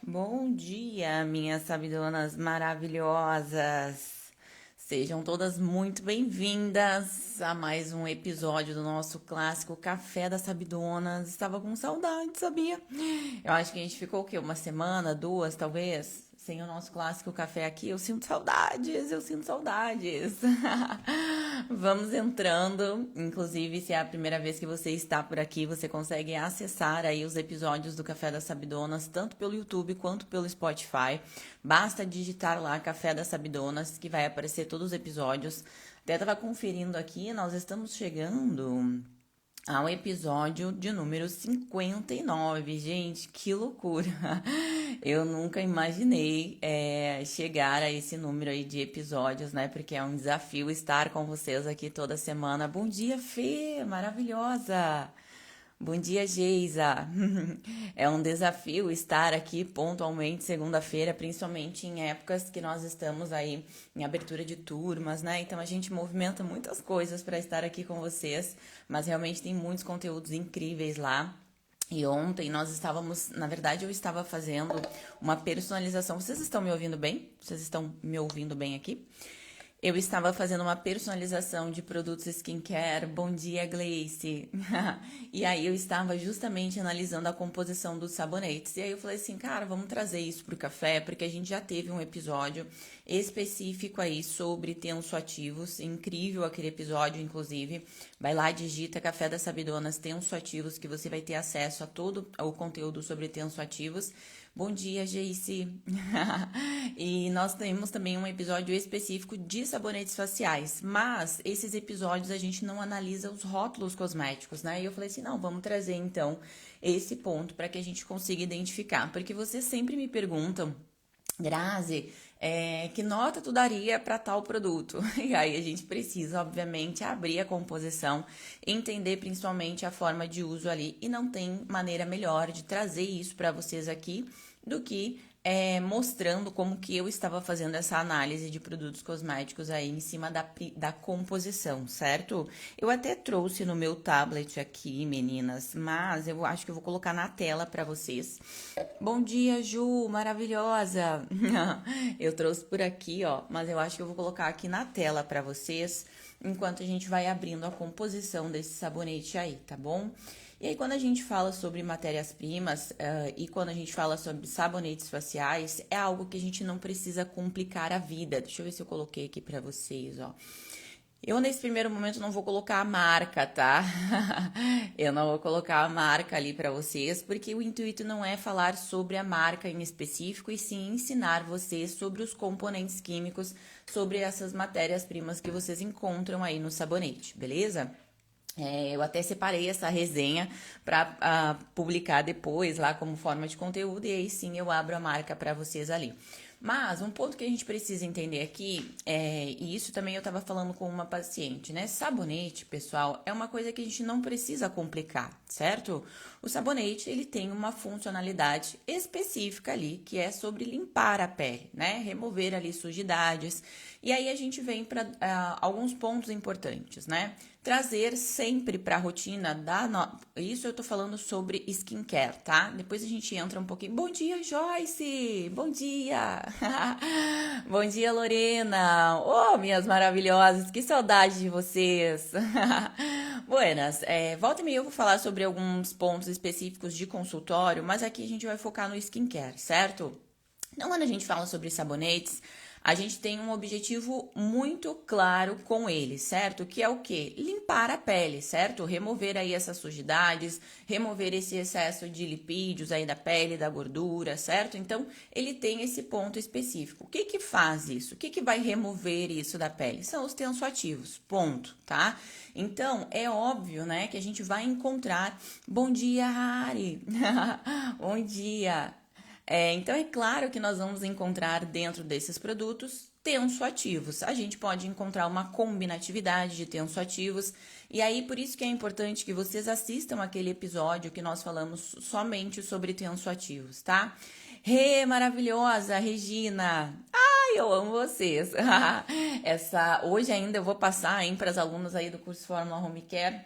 Bom dia, minhas sabidonas maravilhosas. Sejam todas muito bem-vindas a mais um episódio do nosso clássico Café das Sabidonas. Estava com saudade, sabia? Eu acho que a gente ficou o quê? Uma semana, duas, talvez? Sem o nosso clássico café aqui. Eu sinto saudades, eu sinto saudades. Vamos entrando. Inclusive, se é a primeira vez que você está por aqui, você consegue acessar aí os episódios do Café das Sabidonas, tanto pelo YouTube quanto pelo Spotify. Basta digitar lá Café das Sabidonas, que vai aparecer todos os episódios. Até estava conferindo aqui, nós estamos chegando ao episódio de número 59. Gente, que loucura! Eu nunca imaginei chegar a esse número aí de episódios, né? Porque é um desafio estar com vocês aqui toda semana. Bom dia, Fê! Maravilhosa! Bom dia, Geisa. É um desafio estar aqui pontualmente segunda-feira, principalmente em épocas que nós estamos aí em abertura de turmas, né? Então a gente movimenta muitas coisas para estar aqui com vocês, mas realmente tem muitos conteúdos incríveis lá. E ontem nós estávamos, na verdade, eu estava fazendo uma personalização. Vocês estão me ouvindo bem? Vocês estão me ouvindo bem aqui? Eu estava fazendo uma personalização de produtos skincare. Bom dia, Gleice. E aí eu estava justamente analisando a composição dos sabonetes. E aí eu falei assim, cara, vamos trazer isso pro café, porque a gente já teve um episódio específico aí sobre tensoativos. Incrível aquele episódio, inclusive. Vai lá, digita Café das Sabidonas tensoativos, que você vai ter acesso a todo o conteúdo sobre tensoativos. Bom dia, Geice. E nós temos também um episódio específico de sabonetes faciais, mas esses episódios a gente não analisa os rótulos cosméticos, né? E eu falei assim, não, vamos trazer então esse ponto para que a gente consiga identificar, porque vocês sempre me perguntam, Grazi, que nota tu daria para tal produto? E aí a gente precisa, obviamente, abrir a composição, entender principalmente a forma de uso ali, e não tem maneira melhor de trazer isso para vocês aqui do que mostrando como que eu estava fazendo essa análise de produtos cosméticos aí em cima da composição, certo? Eu até trouxe no meu tablet aqui, meninas, mas eu acho que eu vou colocar na tela para vocês. Bom dia, Ju, maravilhosa! Eu trouxe por aqui, ó, mas eu acho que eu vou colocar aqui na tela para vocês, enquanto a gente vai abrindo a composição desse sabonete aí, tá bom? E aí, quando a gente fala sobre matérias-primas e quando a gente fala sobre sabonetes faciais, é algo que a gente não precisa complicar a vida. Deixa eu ver se eu coloquei aqui para vocês, ó. Eu, nesse primeiro momento, não vou colocar a marca, tá? Eu não vou colocar a marca ali para vocês, porque o intuito não é falar sobre a marca em específico, e sim ensinar vocês sobre os componentes químicos, sobre essas matérias-primas que vocês encontram aí no sabonete, beleza? Eu até separei essa resenha para publicar depois lá como forma de conteúdo, e aí sim eu abro a marca para vocês ali. Mas um ponto que a gente precisa entender aqui, e isso também eu estava falando com uma paciente, né? Sabonete, pessoal, é uma coisa que a gente não precisa complicar, certo? O sabonete, ele tem uma funcionalidade específica ali, que é sobre limpar a pele, né? Remover ali sujidades. E aí a gente vem para alguns pontos importantes, né? Trazer sempre para a rotina Isso eu tô falando sobre skincare, tá? Depois a gente entra um pouquinho. Bom dia, Joyce! Bom dia! Bom dia, Lorena! Oh, minhas maravilhosas! Que saudade de vocês! Buenas, volta e meia eu vou falar sobre alguns pontos específicos de consultório, mas aqui a gente vai focar no skincare, certo? Então, quando a gente fala sobre sabonetes, a gente tem um objetivo muito claro com ele, certo? Que é o quê? Limpar a pele, certo? Remover aí essas sujidades, remover esse excesso de lipídios aí da pele, da gordura, certo? Então, ele tem esse ponto específico. O que que faz isso? O que que vai remover isso da pele? São os tensoativos, ponto, tá? Então, é óbvio, né, que a gente vai encontrar... Bom dia, Hari! Bom dia! Então, é claro que nós vamos encontrar dentro desses produtos tensoativos. A gente pode encontrar uma combinatividade de tensoativos, e aí por isso que é importante que vocês assistam aquele episódio que nós falamos somente sobre tensoativos, tá? Maravilhosa, Regina! Ai, eu amo vocês! Hoje ainda eu vou passar para as alunas aí do curso Fórmula Home Care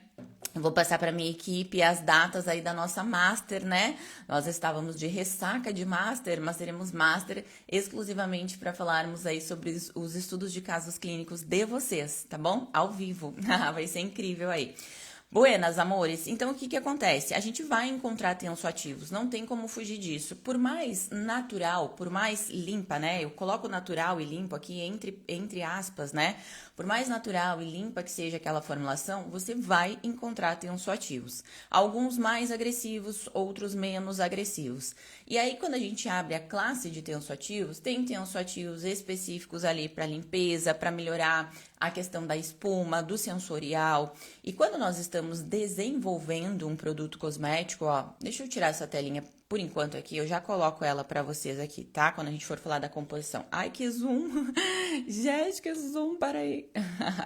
Eu vou passar para minha equipe as datas aí da nossa Master, né? Nós estávamos de ressaca de Master, mas teremos Master exclusivamente para falarmos aí sobre os estudos de casos clínicos de vocês, tá bom? Ao vivo. Vai ser incrível aí. Buenas, amores. Então, o que que acontece? A gente vai encontrar tensoativos, não tem como fugir disso. Por mais natural, por mais limpa, né? Eu coloco natural e limpo aqui entre aspas, né? Por mais natural e limpa que seja aquela formulação, você vai encontrar tensoativos. Alguns mais agressivos, outros menos agressivos. E aí, quando a gente abre a classe de tensoativos, tem tensoativos específicos ali para limpeza, para melhorar a questão da espuma, do sensorial. E quando nós estamos desenvolvendo um produto cosmético, ó, deixa eu tirar essa telinha por enquanto aqui, eu já coloco ela para vocês aqui, tá? Quando a gente for falar da composição. Ai, que zoom! Jéssica, zoom, para aí.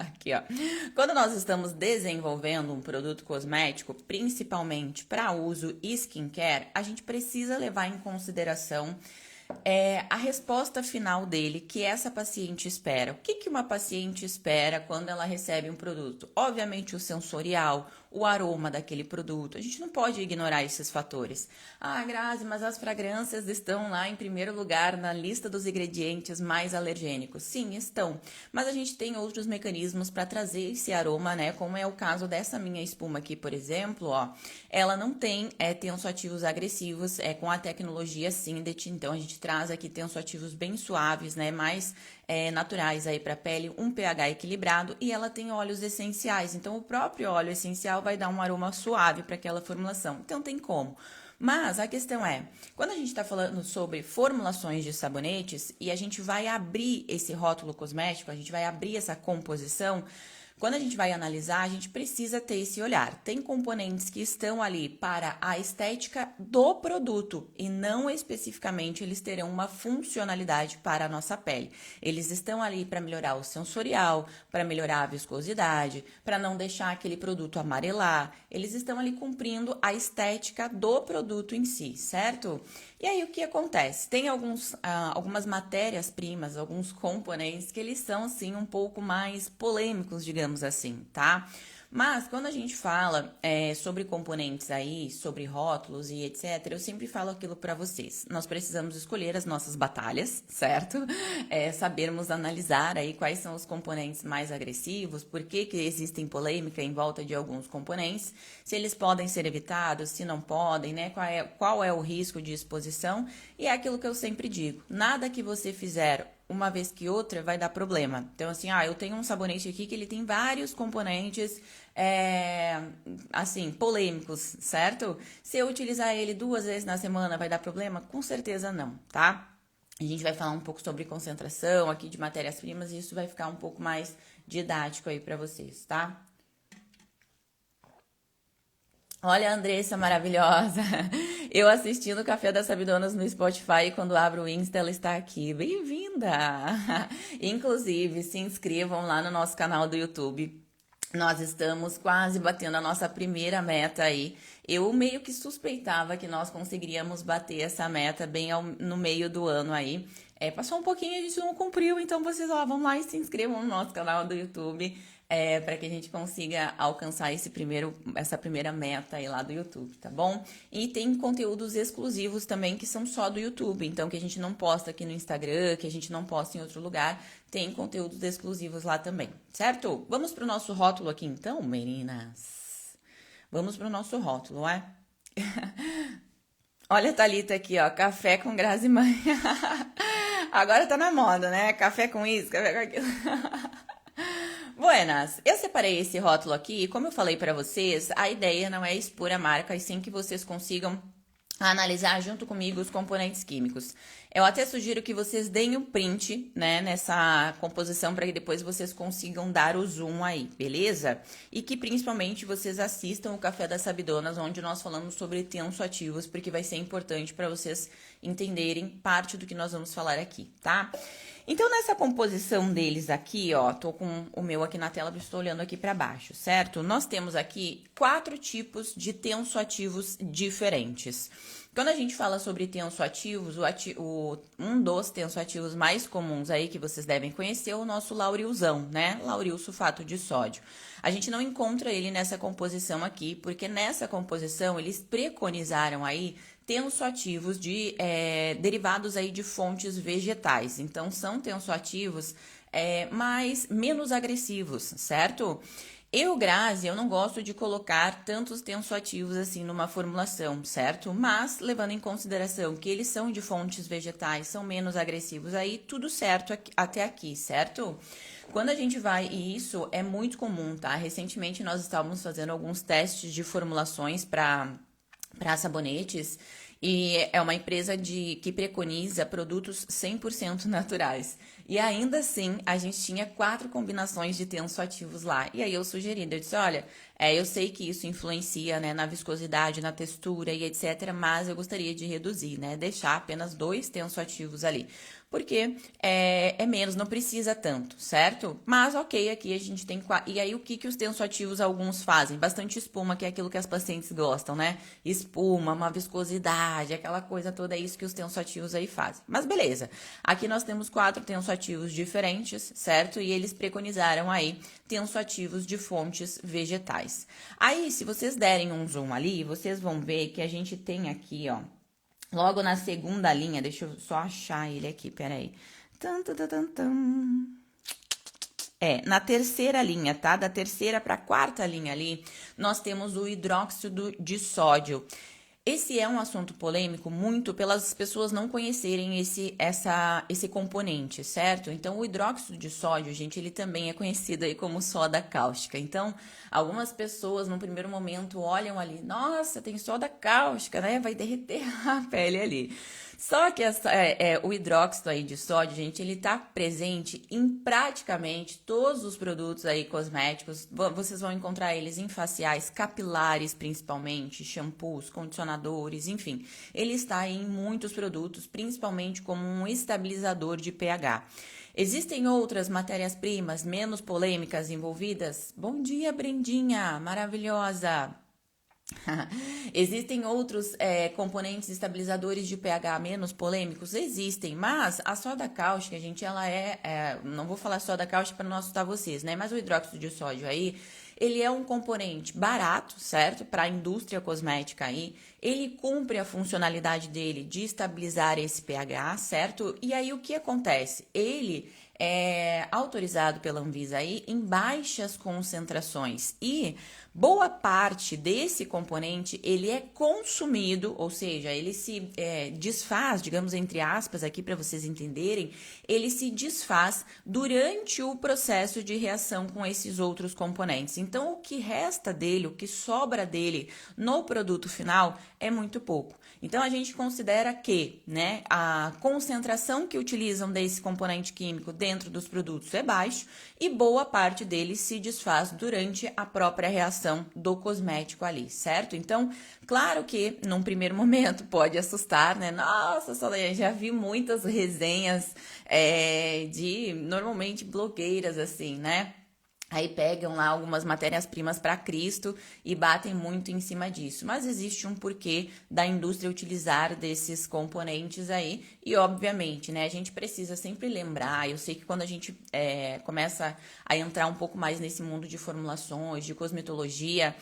Aqui, ó. Quando nós estamos desenvolvendo um produto cosmético, principalmente para uso skincare, a gente precisa levar em consideração a resposta final dele que essa paciente espera. O que que uma paciente espera quando ela recebe um produto? Obviamente o sensorial, o aroma daquele produto. A gente não pode ignorar esses fatores. Ah, Grazi, mas as fragrâncias estão lá em primeiro lugar na lista dos ingredientes mais alergênicos. Sim, estão. Mas a gente tem outros mecanismos para trazer esse aroma, né? Como é o caso dessa minha espuma aqui, por exemplo, ó. Ela não tem tensoativos agressivos, com a tecnologia Syndet. Então, a gente traz aqui tensoativos bem suaves, né? Mais naturais aí para a pele, um pH equilibrado e ela tem óleos essenciais. Então, o próprio óleo essencial vai dar um aroma suave para aquela formulação. Então, tem como. Mas a questão é, quando a gente está falando sobre formulações de sabonetes e a gente vai abrir esse rótulo cosmético, a gente vai abrir essa composição, quando a gente vai analisar, a gente precisa ter esse olhar. Tem componentes que estão ali para a estética do produto e não especificamente eles terão uma funcionalidade para a nossa pele. Eles estão ali para melhorar o sensorial, para melhorar a viscosidade, para não deixar aquele produto amarelar. Eles estão ali cumprindo a estética do produto em si, certo? E aí o que acontece? Tem algumas matérias-primas, alguns componentes que eles são assim um pouco mais polêmicos, digamos assim, tá? Mas quando a gente fala sobre componentes aí, sobre rótulos e etc, eu sempre falo aquilo para vocês. Nós precisamos escolher as nossas batalhas, certo? Sabermos analisar aí quais são os componentes mais agressivos, por que que existem polêmica em volta de alguns componentes, se eles podem ser evitados, se não podem, né? Qual é o risco de exposição? E é aquilo que eu sempre digo, nada que você fizer uma vez que outra vai dar problema. Então, assim, eu tenho um sabonete aqui que ele tem vários componentes, assim, polêmicos, certo? Se eu utilizar ele 2 vezes na semana, vai dar problema? Com certeza não, tá? A gente vai falar um pouco sobre concentração aqui de matérias-primas e isso vai ficar um pouco mais didático aí pra vocês, tá? Olha a Andressa maravilhosa. Eu assistindo o Café das Sabidonas no Spotify e quando abro o Insta ela está aqui. Bem-vinda! Inclusive, se inscrevam lá no nosso canal do YouTube. Nós estamos quase batendo a nossa primeira meta aí. Eu meio que suspeitava que nós conseguiríamos bater essa meta bem no meio do ano aí. Passou um pouquinho e a gente não cumpriu, então vocês vão lá e se inscrevam no nosso canal do YouTube. Para que a gente consiga alcançar essa primeira meta aí lá do YouTube, tá bom? E tem conteúdos exclusivos também que são só do YouTube, então que a gente não posta aqui no Instagram, que a gente não posta em outro lugar, tem conteúdos exclusivos lá também, certo? Vamos pro nosso rótulo aqui então, meninas? Vamos pro nosso rótulo, é? Olha a Thalita aqui, ó, café com Grazi Mãe. Agora tá na moda, né? Café com isso, café com aquilo. Buenas, eu separei esse rótulo aqui e como eu falei para vocês, a ideia não é expor a marca, e sim que vocês consigam analisar junto comigo os componentes químicos. Eu até sugiro que vocês deem o print, né, nessa composição para que depois vocês consigam dar o zoom aí, beleza? E que principalmente vocês assistam o Café das Sabidonas, onde nós falamos sobre tensoativos, porque vai ser importante para vocês entenderem parte do que nós vamos falar aqui, tá? Então, nessa composição deles aqui, ó, tô com o meu aqui na tela, estou olhando aqui para baixo, certo? Nós temos aqui 4 tipos de tensoativos diferentes. Quando a gente fala sobre tensoativos, um dos tensoativos mais comuns aí que vocês devem conhecer é o nosso laurilzão, né? Lauril sulfato de sódio. A gente não encontra ele nessa composição aqui, porque nessa composição eles preconizaram aí tensoativos derivados aí de fontes vegetais. Então, são tensoativos menos agressivos, certo? Grazi, eu não gosto de colocar tantos tensoativos assim numa formulação, certo? Mas, levando em consideração que eles são de fontes vegetais, são menos agressivos aí, tudo certo até aqui, certo? Quando a gente vai, e isso é muito comum, tá? Recentemente nós estávamos fazendo alguns testes de formulações para sabonetes, e é uma empresa que preconiza produtos 100% naturais. E ainda assim, a gente tinha 4 combinações de tensoativos lá. E aí eu sugeri, eu disse, olha, eu sei que isso influencia, né, na viscosidade, na textura e etc, mas eu gostaria de reduzir, né, deixar apenas 2 tensoativos ali. Porque é menos, não precisa tanto, certo? Mas ok, aqui a gente tem... E aí o que os tensoativos alguns fazem? Bastante espuma, que é aquilo que as pacientes gostam, né? Espuma, uma viscosidade, aquela coisa toda, é isso que os tensoativos aí fazem. Mas beleza, aqui nós temos 4 tensoativos diferentes, certo? E eles preconizaram aí tensoativos de fontes vegetais. Aí, se vocês derem um zoom ali, vocês vão ver que a gente tem aqui, ó, logo na segunda linha, deixa eu só achar ele aqui, peraí. Na terceira linha, tá? Da terceira para a quarta linha ali, nós temos o hidróxido de sódio. Esse é um assunto polêmico muito pelas pessoas não conhecerem esse componente, certo? Então, o hidróxido de sódio, gente, ele também é conhecido aí como soda cáustica. Então, algumas pessoas, no primeiro momento, olham ali, nossa, tem soda cáustica, né? Vai derreter a pele ali. Só que o hidróxido aí de sódio, gente, ele tá presente em praticamente todos os produtos aí cosméticos. Vocês vão encontrar eles em faciais, capilares principalmente, shampoos, condicionadores, enfim. Ele está em muitos produtos, principalmente como um estabilizador de pH. Existem outras matérias-primas menos polêmicas envolvidas? Bom dia, Brendinha, maravilhosa! Existem outros componentes estabilizadores de pH menos polêmicos? Existem, mas a soda cáustica, gente, ela não vou falar soda cáustica para não assustar vocês, né? Mas o hidróxido de sódio aí, ele é um componente barato, certo? Para a indústria cosmética aí. Ele cumpre a funcionalidade dele de estabilizar esse pH, certo? E aí o que acontece? Ele é autorizado pela Anvisa aí em baixas concentrações e boa parte desse componente ele é consumido, ou seja, ele se desfaz, digamos entre aspas aqui para vocês entenderem, ele se desfaz durante o processo de reação com esses outros componentes. Então, o que resta dele, o que sobra dele no produto final é muito pouco. Então, a gente considera que, né, a concentração que utilizam desse componente químico dentro dos produtos é baixo e boa parte dele se desfaz durante a própria reação do cosmético ali, certo? Então, claro que num primeiro momento pode assustar, né? Nossa, Solange, já vi muitas resenhas de, normalmente, blogueiras assim, né? Aí pegam lá algumas matérias-primas para Cristo e batem muito em cima disso. Mas existe um porquê da indústria utilizar desses componentes aí. E, obviamente, né, a gente precisa sempre lembrar, eu sei que quando a gente começa a entrar um pouco mais nesse mundo de formulações, de cosmetologia,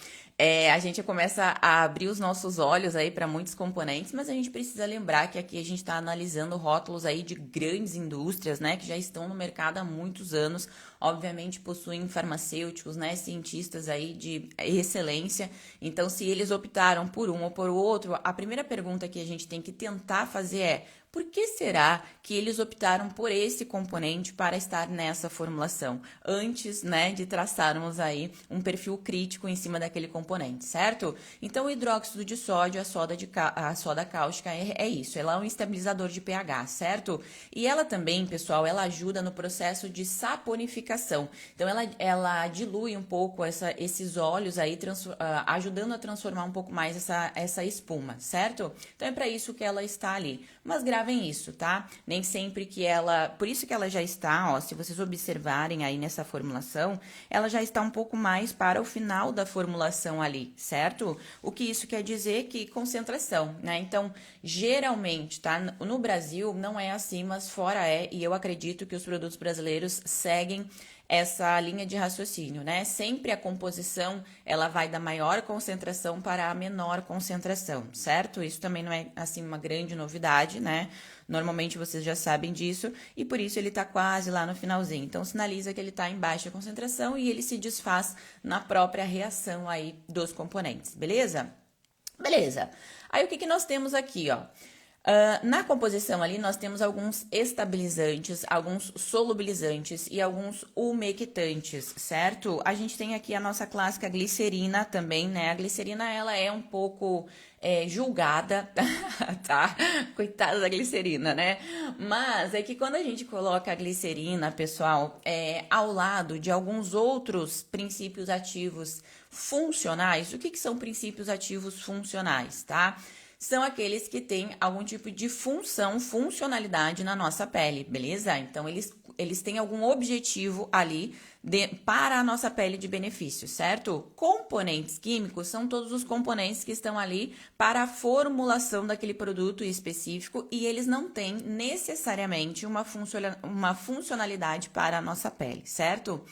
a gente começa a abrir os nossos olhos aí para muitos componentes, mas a gente precisa lembrar que aqui a gente está analisando rótulos aí de grandes indústrias, né, que já estão no mercado há muitos anos, obviamente possuem farmacêuticos, né, cientistas aí de excelência. Então, se eles optaram por um ou por outro, a primeira pergunta que a gente tem que tentar fazer é: por que será que eles optaram por esse componente para estar nessa formulação? Antes, né, de traçarmos aí um perfil crítico em cima daquele componente, certo? Então, o hidróxido de sódio, a soda cáustica é isso, ela é um estabilizador de pH, certo? E ela também, pessoal, ela ajuda no processo de saponificação. Então, ela dilui um pouco esses óleos aí, ajudando a transformar um pouco mais essa espuma, certo? Então, é para isso que ela está ali. Mas, graças gravem isso, tá? Nem sempre que ela... Por isso que ela já está, ó, se vocês observarem aí nessa formulação, ela já está um pouco mais para o final da formulação ali, certo? O que isso quer dizer? Que concentração, né? Então, geralmente, tá? No Brasil não é assim, mas fora é, e eu acredito que os produtos brasileiros seguem essa linha de raciocínio, né? Sempre a composição, ela vai da maior concentração para a menor concentração, certo? Isso também não é, assim, uma grande novidade, né? Normalmente vocês já sabem disso e por isso ele tá quase lá no finalzinho. Então, sinaliza que ele tá em baixa concentração e ele se desfaz na própria reação aí dos componentes, beleza? Beleza. Aí, o que nós temos aqui, ó? Na composição ali, nós temos alguns estabilizantes, alguns solubilizantes e alguns umectantes, certo? A gente tem aqui a nossa clássica glicerina também, né? A glicerina, ela é um pouco julgada, tá? Coitada da glicerina, né? Mas é que quando a gente coloca a glicerina, pessoal, ao lado de alguns outros princípios ativos funcionais, o que são princípios ativos funcionais, tá? São aqueles que têm algum tipo de funcionalidade na nossa pele, beleza? Então, eles têm algum objetivo ali para a nossa pele de benefício, certo? Componentes químicos são todos os componentes que estão ali para a formulação daquele produto específico e eles não têm necessariamente uma funcionalidade para a nossa pele, certo?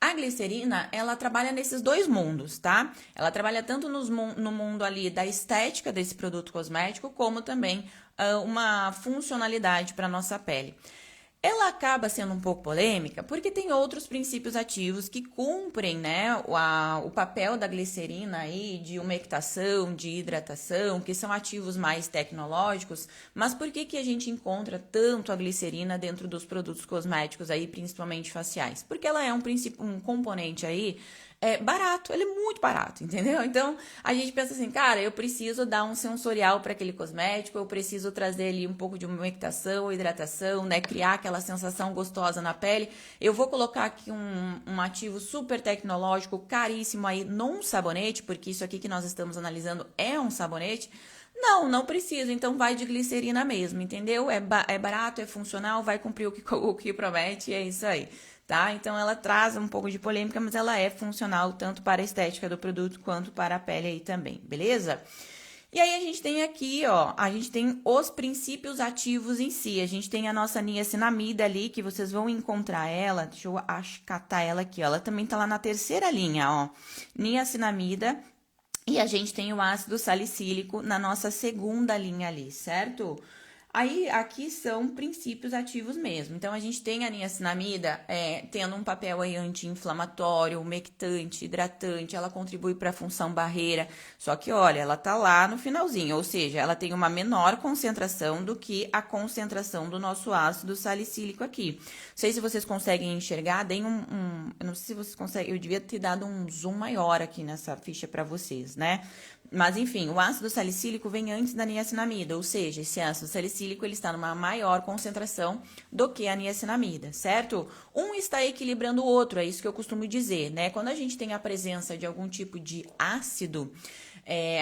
A glicerina, ela trabalha nesses dois mundos, tá? Ela trabalha tanto no mundo ali da estética desse produto cosmético, como também uma funcionalidade para nossa pele. Ela acaba sendo um pouco polêmica porque tem outros princípios ativos que cumprem, né, o papel da glicerina aí de umectação, de hidratação, que são ativos mais tecnológicos, mas por que a gente encontra tanto a glicerina dentro dos produtos cosméticos aí, principalmente faciais? Porque ela é um componente aí barato, ele é muito barato, entendeu? Então, a gente pensa assim, cara, eu preciso dar um sensorial para aquele cosmético, eu preciso trazer ali um pouco de umectação, hidratação, né? Criar aquela sensação gostosa na pele. Eu vou colocar aqui um ativo super tecnológico, caríssimo aí, num sabonete, porque isso aqui que nós estamos analisando é um sabonete. Não precisa, então vai de glicerina mesmo, entendeu? É barato, é funcional, vai cumprir o que promete e é isso aí, tá? Então ela traz um pouco de polêmica, mas ela é funcional tanto para a estética do produto quanto para a pele aí também, beleza? E aí a gente tem aqui, ó, a gente tem os princípios ativos em si. A gente tem a nossa niacinamida ali, que vocês vão encontrar ela, deixa eu catar ela aqui, ó. Ela também tá lá na terceira linha, ó. Niacinamida. E a gente tem o ácido salicílico na nossa segunda linha ali, certo? Aí, aqui são princípios ativos mesmo. Então, a gente tem a niacinamida tendo um papel aí anti-inflamatório, umectante, hidratante, ela contribui para a função barreira. Só que, olha, ela tá lá no finalzinho, ou seja, ela tem uma menor concentração do que a concentração do nosso ácido salicílico aqui. Não sei se vocês conseguem enxergar, deem eu não sei se vocês conseguem, eu devia ter dado um zoom maior aqui nessa ficha para vocês, né? Mas, enfim, o ácido salicílico vem antes da niacinamida, ou seja, esse ácido salicílico ele está numa maior concentração do que a niacinamida, certo? Um está equilibrando o outro, é isso que eu costumo dizer, né? Quando a gente tem a presença de algum tipo de ácido,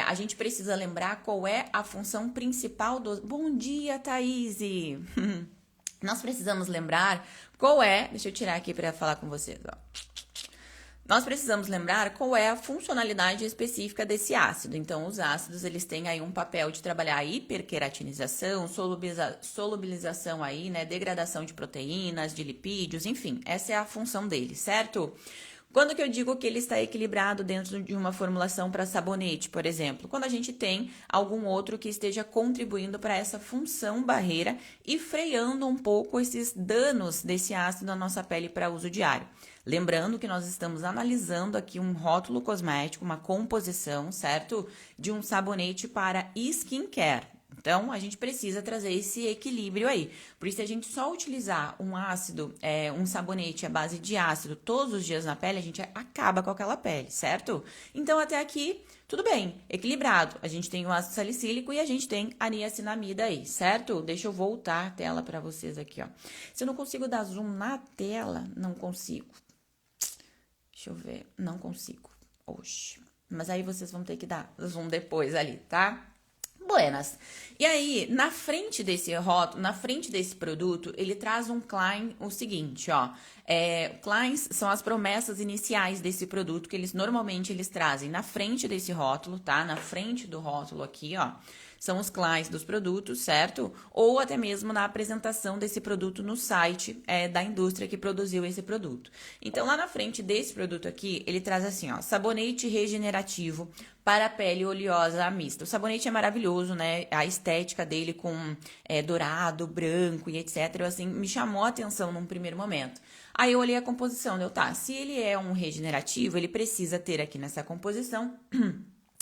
a gente precisa lembrar qual é a função principal do... Bom dia, Thaís! Nós precisamos lembrar qual é... Deixa eu tirar aqui para falar com vocês, ó. Nós precisamos lembrar qual é a funcionalidade específica desse ácido. Então, os ácidos, eles têm aí um papel de trabalhar a hiperqueratinização, solubilização aí, né, degradação de proteínas, de lipídios, enfim, essa é a função deles, certo? Quando que eu digo que ele está equilibrado dentro de uma formulação para sabonete, por exemplo? Quando a gente tem algum outro que esteja contribuindo para essa função barreira e freando um pouco esses danos desse ácido na nossa pele para uso diário. Lembrando que nós estamos analisando aqui um rótulo cosmético, uma composição, certo? De um sabonete para skincare. Então, a gente precisa trazer esse equilíbrio aí. Por isso, se a gente só utilizar um ácido, um sabonete à base de ácido todos os dias na pele, a gente acaba com aquela pele, certo? Então, até aqui, tudo bem, equilibrado. A gente tem o ácido salicílico e a gente tem a niacinamida aí, certo? Deixa eu voltar a tela para vocês aqui, ó. Se eu não consigo dar zoom na tela, não consigo. Deixa eu ver, não consigo. Oxe. Mas aí vocês vão ter que dar zoom depois ali, tá? Buenas. E aí, na frente desse rótulo, na frente desse produto, ele traz um claim, o seguinte, ó. Claims são as promessas iniciais desse produto que normalmente eles trazem na frente desse rótulo, tá? Na frente do rótulo aqui, ó. São os claims dos produtos, certo? Ou até mesmo na apresentação desse produto no site da indústria que produziu esse produto. Então, lá na frente desse produto aqui, ele traz assim, ó, sabonete regenerativo para pele oleosa mista. O sabonete é maravilhoso, né? A estética dele com dourado, branco e etc. Assim, me chamou a atenção num primeiro momento. Aí eu olhei a composição, se ele é um regenerativo, ele precisa ter aqui nessa composição...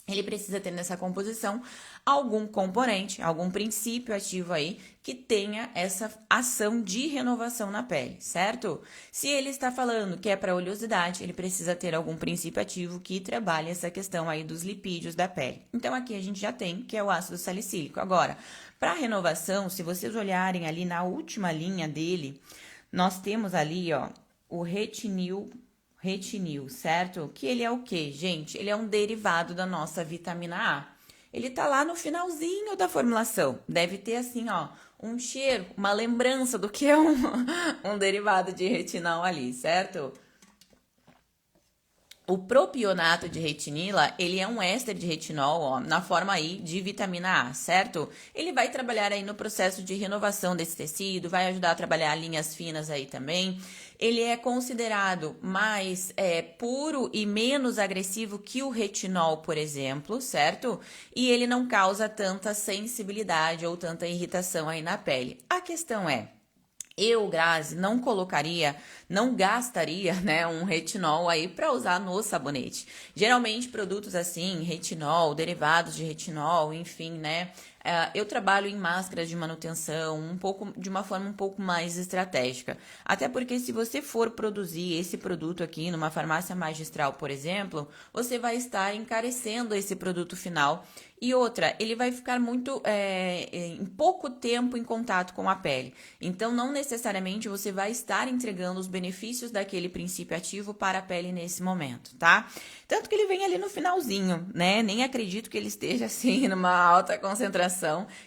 Ele precisa ter nessa composição algum componente, algum princípio ativo aí que tenha essa ação de renovação na pele, certo? Se ele está falando que é para oleosidade, ele precisa ter algum princípio ativo que trabalhe essa questão aí dos lipídios da pele. Então aqui a gente já tem, que é o ácido salicílico. Agora, para renovação, se vocês olharem ali na última linha dele, nós temos ali, ó, o retinil, certo? Que ele é o quê, gente? Ele é um derivado da nossa vitamina A. Ele tá lá no finalzinho da formulação. Deve ter assim, ó, um cheiro, uma lembrança do que é um derivado de retinol ali, certo? O propionato de retinila, ele é um éster de retinol, ó, na forma aí de vitamina A, certo? Ele vai trabalhar aí no processo de renovação desse tecido, vai ajudar a trabalhar linhas finas aí também. Ele é considerado mais puro e menos agressivo que o retinol, por exemplo, certo? E ele não causa tanta sensibilidade ou tanta irritação aí na pele. A questão é, eu, Grazi, não gastaria, né, um retinol aí para usar no sabonete. Geralmente, produtos assim, retinol, derivados de retinol, enfim, né, eu trabalho em máscaras de manutenção, de uma forma um pouco mais estratégica. Até porque se você for produzir esse produto aqui numa farmácia magistral, por exemplo, você vai estar encarecendo esse produto final. E outra, ele vai ficar em pouco tempo em contato com a pele. Então, não necessariamente você vai estar entregando os benefícios daquele princípio ativo para a pele nesse momento, tá? Tanto que ele vem ali no finalzinho, né? Nem acredito que ele esteja assim numa alta concentração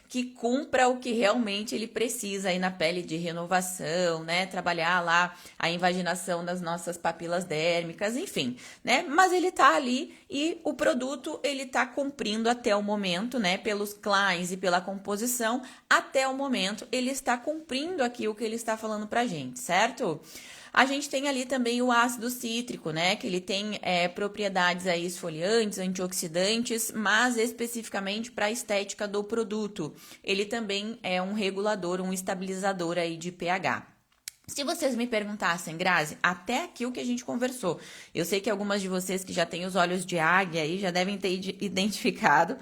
que cumpra o que realmente ele precisa aí na pele de renovação, né? Trabalhar lá a invaginação das nossas papilas dérmicas, enfim, né? Mas ele tá ali e o produto, ele tá cumprindo até o momento, né? Pelos claims e pela composição, até o momento ele está cumprindo aqui o que ele está falando pra gente, certo? A gente tem ali também o ácido cítrico, né? Que ele tem propriedades aí esfoliantes, antioxidantes, mas especificamente para a estética do produto. Ele também é um regulador, um estabilizador aí de pH. Se vocês me perguntassem, Grazi, até aqui o que a gente conversou, eu sei que algumas de vocês que já têm os olhos de águia aí já devem ter identificado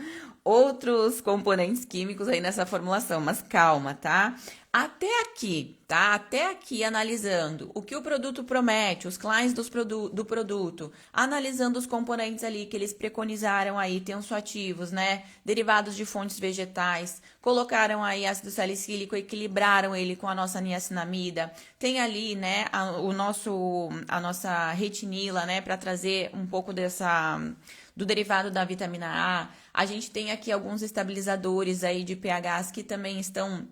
outros componentes químicos aí nessa formulação, mas calma, tá? Até aqui, tá? Até aqui analisando o que o produto promete, os claims do produto, analisando os componentes ali que eles preconizaram aí, tensoativos, né? Derivados de fontes vegetais, colocaram aí ácido salicílico, equilibraram ele com a nossa niacinamida, tem ali, né, a nossa retinila, né, para trazer um pouco do derivado da vitamina A. A gente tem aqui alguns estabilizadores aí de pHs que também estão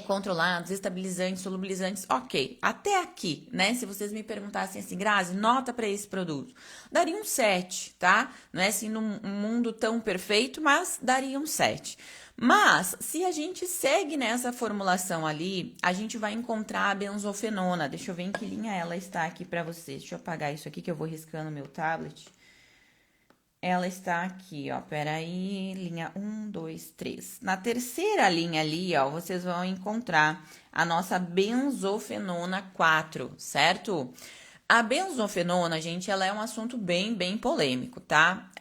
controlados, estabilizantes, solubilizantes, ok. Até aqui, né? Se vocês me perguntassem assim, Grazi, nota para esse produto. Daria um 7, tá? Não é assim num mundo tão perfeito, mas daria um 7. Mas, se a gente segue nessa formulação ali, a gente vai encontrar a benzofenona. Deixa eu ver em que linha ela está aqui para vocês. Deixa eu apagar isso aqui que eu vou riscando meu tablet. Ela está aqui, ó, peraí, linha 1, 2, 3. Na terceira linha ali, ó, vocês vão encontrar a nossa benzofenona 4, certo? A benzofenona, gente, ela é um assunto bem polêmico, tá?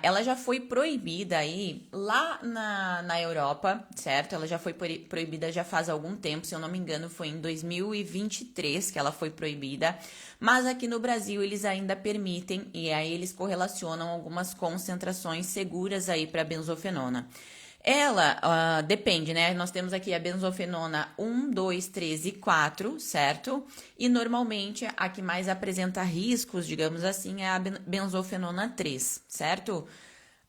Ela já foi proibida aí lá na Europa, certo? Ela já foi proibida já faz algum tempo, se eu não me engano, foi em 2023 que ela foi proibida. Mas aqui no Brasil eles ainda permitem e aí eles correlacionam algumas concentrações seguras aí para benzofenona. Ela depende, né? Nós temos aqui a benzofenona 1, 2, 3 e 4, certo? E normalmente a que mais apresenta riscos, digamos assim, é a benzofenona 3, certo?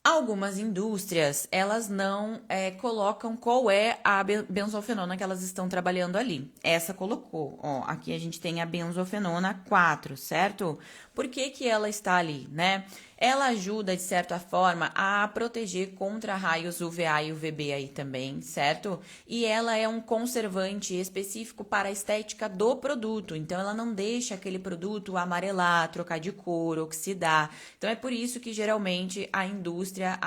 Algumas indústrias, elas não colocam qual é a benzofenona que elas estão trabalhando ali. Essa colocou, ó, aqui a gente tem a benzofenona 4, certo? Por que que ela está ali, né? Ela ajuda, de certa forma, a proteger contra raios UVA e UVB aí também, certo? E ela é um conservante específico para a estética do produto, então ela não deixa aquele produto amarelar, trocar de cor, oxidar. Então é por isso que geralmente a indústria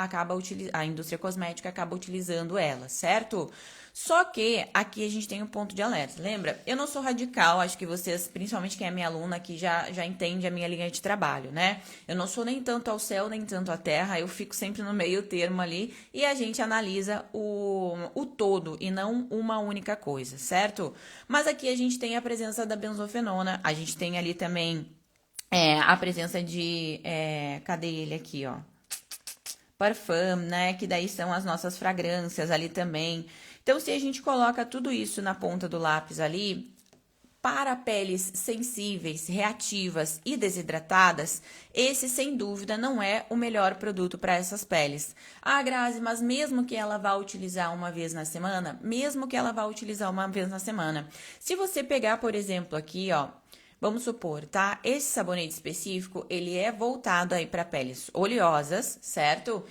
cosmética acaba utilizando ela, certo? Só que aqui a gente tem um ponto de alerta. Lembra? Eu não sou radical, acho que vocês, principalmente quem é minha aluna aqui, já entende a minha linha de trabalho, né? Eu não sou nem tanto ao céu, nem tanto à terra, eu fico sempre no meio termo ali e a gente analisa o todo e não uma única coisa, certo? Mas aqui a gente tem a presença da benzofenona, a gente tem ali também a presença de. Cadê ele aqui, ó? Parfum, né? Que daí são as nossas fragrâncias ali também. Então, se a gente coloca tudo isso na ponta do lápis ali, para peles sensíveis, reativas e desidratadas, esse sem dúvida não é o melhor produto para essas peles. Ah, Grazi, mas mesmo que ela vá utilizar uma vez na semana, se você pegar, por exemplo, aqui, ó, vamos supor, tá? Esse sabonete específico, ele é voltado aí para peles oleosas, certo?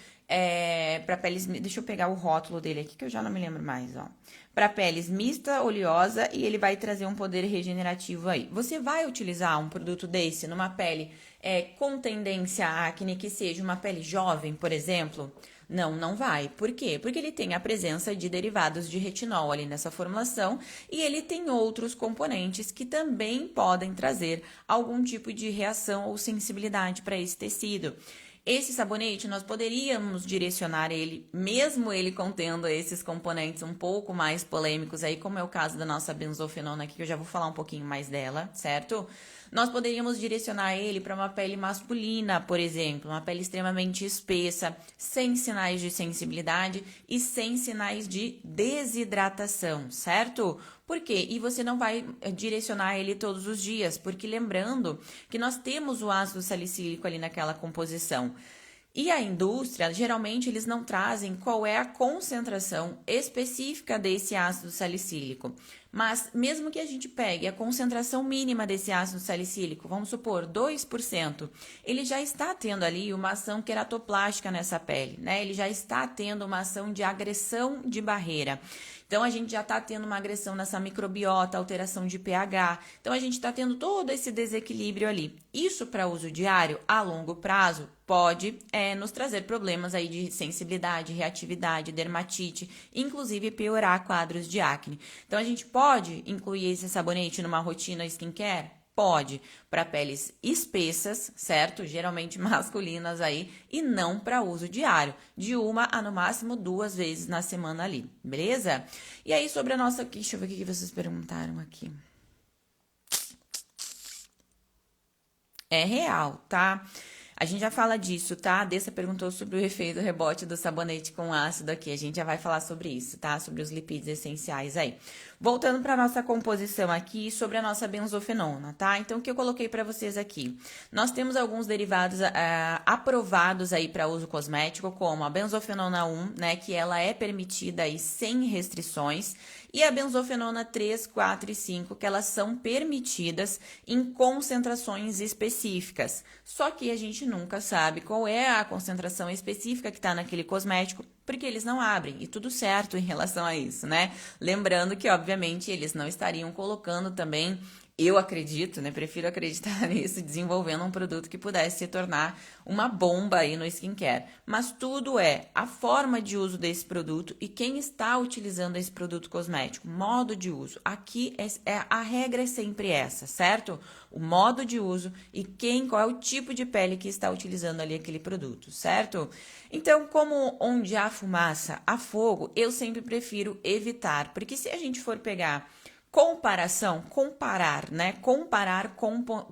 Para peles, deixa eu pegar o rótulo dele aqui que eu já não me lembro mais, ó. Para peles mista, oleosa e ele vai trazer um poder regenerativo aí. Você vai utilizar um produto desse numa pele com tendência à acne, que seja uma pele jovem, por exemplo? Não, não vai. Por quê? Porque ele tem a presença de derivados de retinol ali nessa formulação e ele tem outros componentes que também podem trazer algum tipo de reação ou sensibilidade para esse tecido. Esse sabonete, nós poderíamos direcionar ele, mesmo ele contendo esses componentes um pouco mais polêmicos aí, como é o caso da nossa benzofenona aqui, que eu já vou falar um pouquinho mais dela, certo? Nós poderíamos direcionar ele para uma pele masculina, por exemplo, uma pele extremamente espessa, sem sinais de sensibilidade e sem sinais de desidratação, certo? Por quê? E você não vai direcionar ele todos os dias, porque lembrando que nós temos o ácido salicílico ali naquela composição. E a indústria, geralmente, eles não trazem qual é a concentração específica desse ácido salicílico. Mas, mesmo que a gente pegue a concentração mínima desse ácido salicílico, vamos supor, 2%, ele já está tendo ali uma ação queratoplástica nessa pele, né? Ele já está tendo uma ação de agressão de barreira. Então, a gente já está tendo uma agressão nessa microbiota, alteração de pH. Então, a gente está tendo todo esse desequilíbrio ali. Isso, para uso diário, a longo prazo, pode nos trazer problemas aí de sensibilidade, reatividade, dermatite, inclusive piorar quadros de acne. Então, a gente pode incluir esse sabonete numa rotina skincare? Pode, para peles espessas, certo? Geralmente masculinas aí, e não para uso diário, de uma a no máximo 2 vezes na semana ali, beleza? E aí, sobre a nossa. Deixa eu ver o que vocês perguntaram aqui. É real, tá? A gente já fala disso, tá? A Dessa perguntou sobre o efeito rebote do sabonete com ácido aqui. A gente já vai falar sobre isso, tá? Sobre os lipídios essenciais aí. Voltando para nossa composição aqui, sobre a nossa benzofenona, tá? Então, o que eu coloquei para vocês aqui? Nós temos alguns derivados aprovados aí para uso cosmético, como a benzofenona 1, né? Que ela é permitida aí sem restrições. E a benzofenona 3, 4 e 5, que elas são permitidas em concentrações específicas. Só que a gente nunca sabe qual é a concentração específica que está naquele cosmético, porque eles não abrem, e tudo certo em relação a isso, né? Lembrando que, obviamente, eles não estariam colocando também, eu acredito, né? Prefiro acreditar nisso, desenvolvendo um produto que pudesse se tornar uma bomba aí no skincare. Mas tudo é a forma de uso desse produto e quem está utilizando esse produto cosmético, modo de uso. Aqui a regra é sempre essa, certo? O modo de uso e qual é o tipo de pele que está utilizando ali aquele produto, certo? Então, como onde há fumaça, há fogo, eu sempre prefiro evitar, porque se a gente for pegar comparar, né? Comparar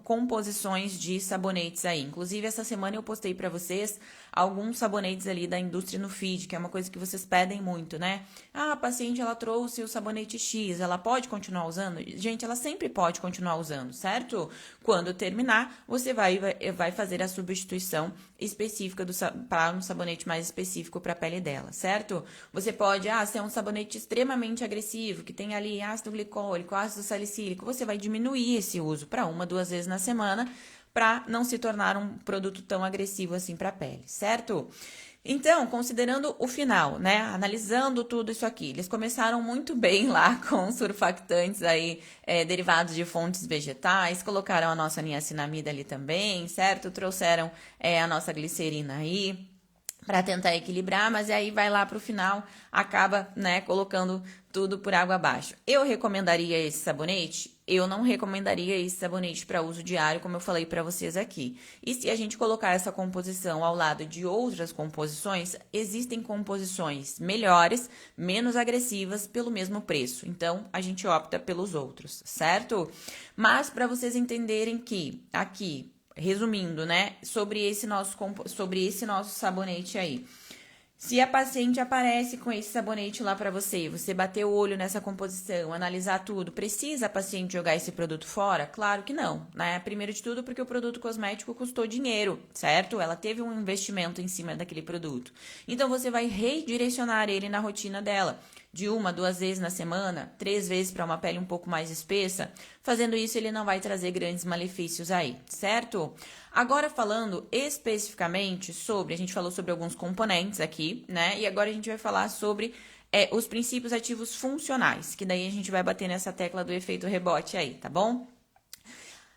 composições de sabonetes aí. Inclusive, essa semana eu postei para vocês alguns sabonetes ali da indústria no feed, que é uma coisa que vocês pedem muito, né? Ah, a paciente, ela trouxe o sabonete X, ela pode continuar usando? Gente, ela sempre pode continuar usando, certo? Quando terminar, você vai fazer a substituição específica para um sabonete mais específico para a pele dela, certo? Você pode, ser um sabonete extremamente agressivo, que tem ali ácido glicólico, ácido salicílico, você vai diminuir esse uso para 1, 2 vezes na semana, para não se tornar um produto tão agressivo assim para a pele, certo? Então, considerando o final, né, analisando tudo isso aqui, eles começaram muito bem lá com surfactantes aí, derivados de fontes vegetais, colocaram a nossa niacinamida ali também, certo? Trouxeram a nossa glicerina aí, para tentar equilibrar, mas aí vai lá para o final, acaba, né, colocando tudo por água abaixo. Eu recomendaria esse sabonete? Eu não recomendaria esse sabonete para uso diário, como eu falei para vocês aqui. E se a gente colocar essa composição ao lado de outras composições, existem composições melhores, menos agressivas, pelo mesmo preço. Então, a gente opta pelos outros, certo? Mas para vocês entenderem que aqui, resumindo, né, sobre esse nosso sabonete aí. Se a paciente aparece com esse sabonete lá para você bater o olho nessa composição, analisar tudo, precisa a paciente jogar esse produto fora? Claro que não, né? Primeiro de tudo porque o produto cosmético custou dinheiro, certo? Ela teve um investimento em cima daquele produto. Então, você vai redirecionar ele na rotina dela. De 1, 2 vezes na semana, 3 vezes para uma pele um pouco mais espessa. Fazendo isso, ele não vai trazer grandes malefícios aí, certo? Agora, falando especificamente sobre, a gente falou sobre alguns componentes aqui, né? E agora a gente vai falar sobre os princípios ativos funcionais, que daí a gente vai bater nessa tecla do efeito rebote aí, tá bom?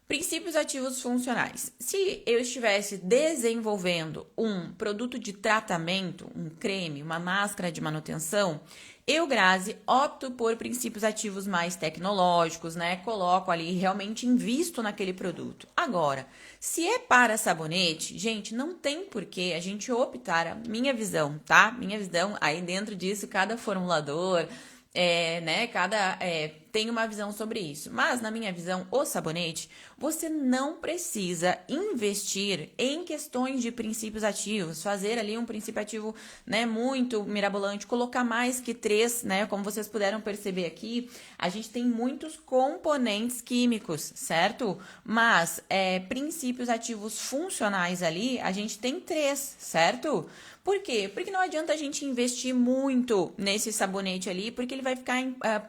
Princípios ativos funcionais. Se eu estivesse desenvolvendo um produto de tratamento, um creme, uma máscara de manutenção, eu, Grazi, opto por princípios ativos mais tecnológicos, né? Coloco ali, realmente invisto naquele produto. Agora, se é para sabonete, gente, não tem porquê a gente optar, a minha visão, tá? Minha visão, aí dentro disso, cada formulador, né? Tem uma visão sobre isso. Mas, na minha visão, o sabonete, você não precisa investir em questões de princípios ativos, fazer ali um princípio ativo, né, muito mirabolante, colocar mais que 3, né? Como vocês puderam perceber aqui, a gente tem muitos componentes químicos, certo? Mas princípios ativos funcionais ali, a gente tem 3, certo? Por quê? Porque não adianta a gente investir muito nesse sabonete ali, porque ele vai ficar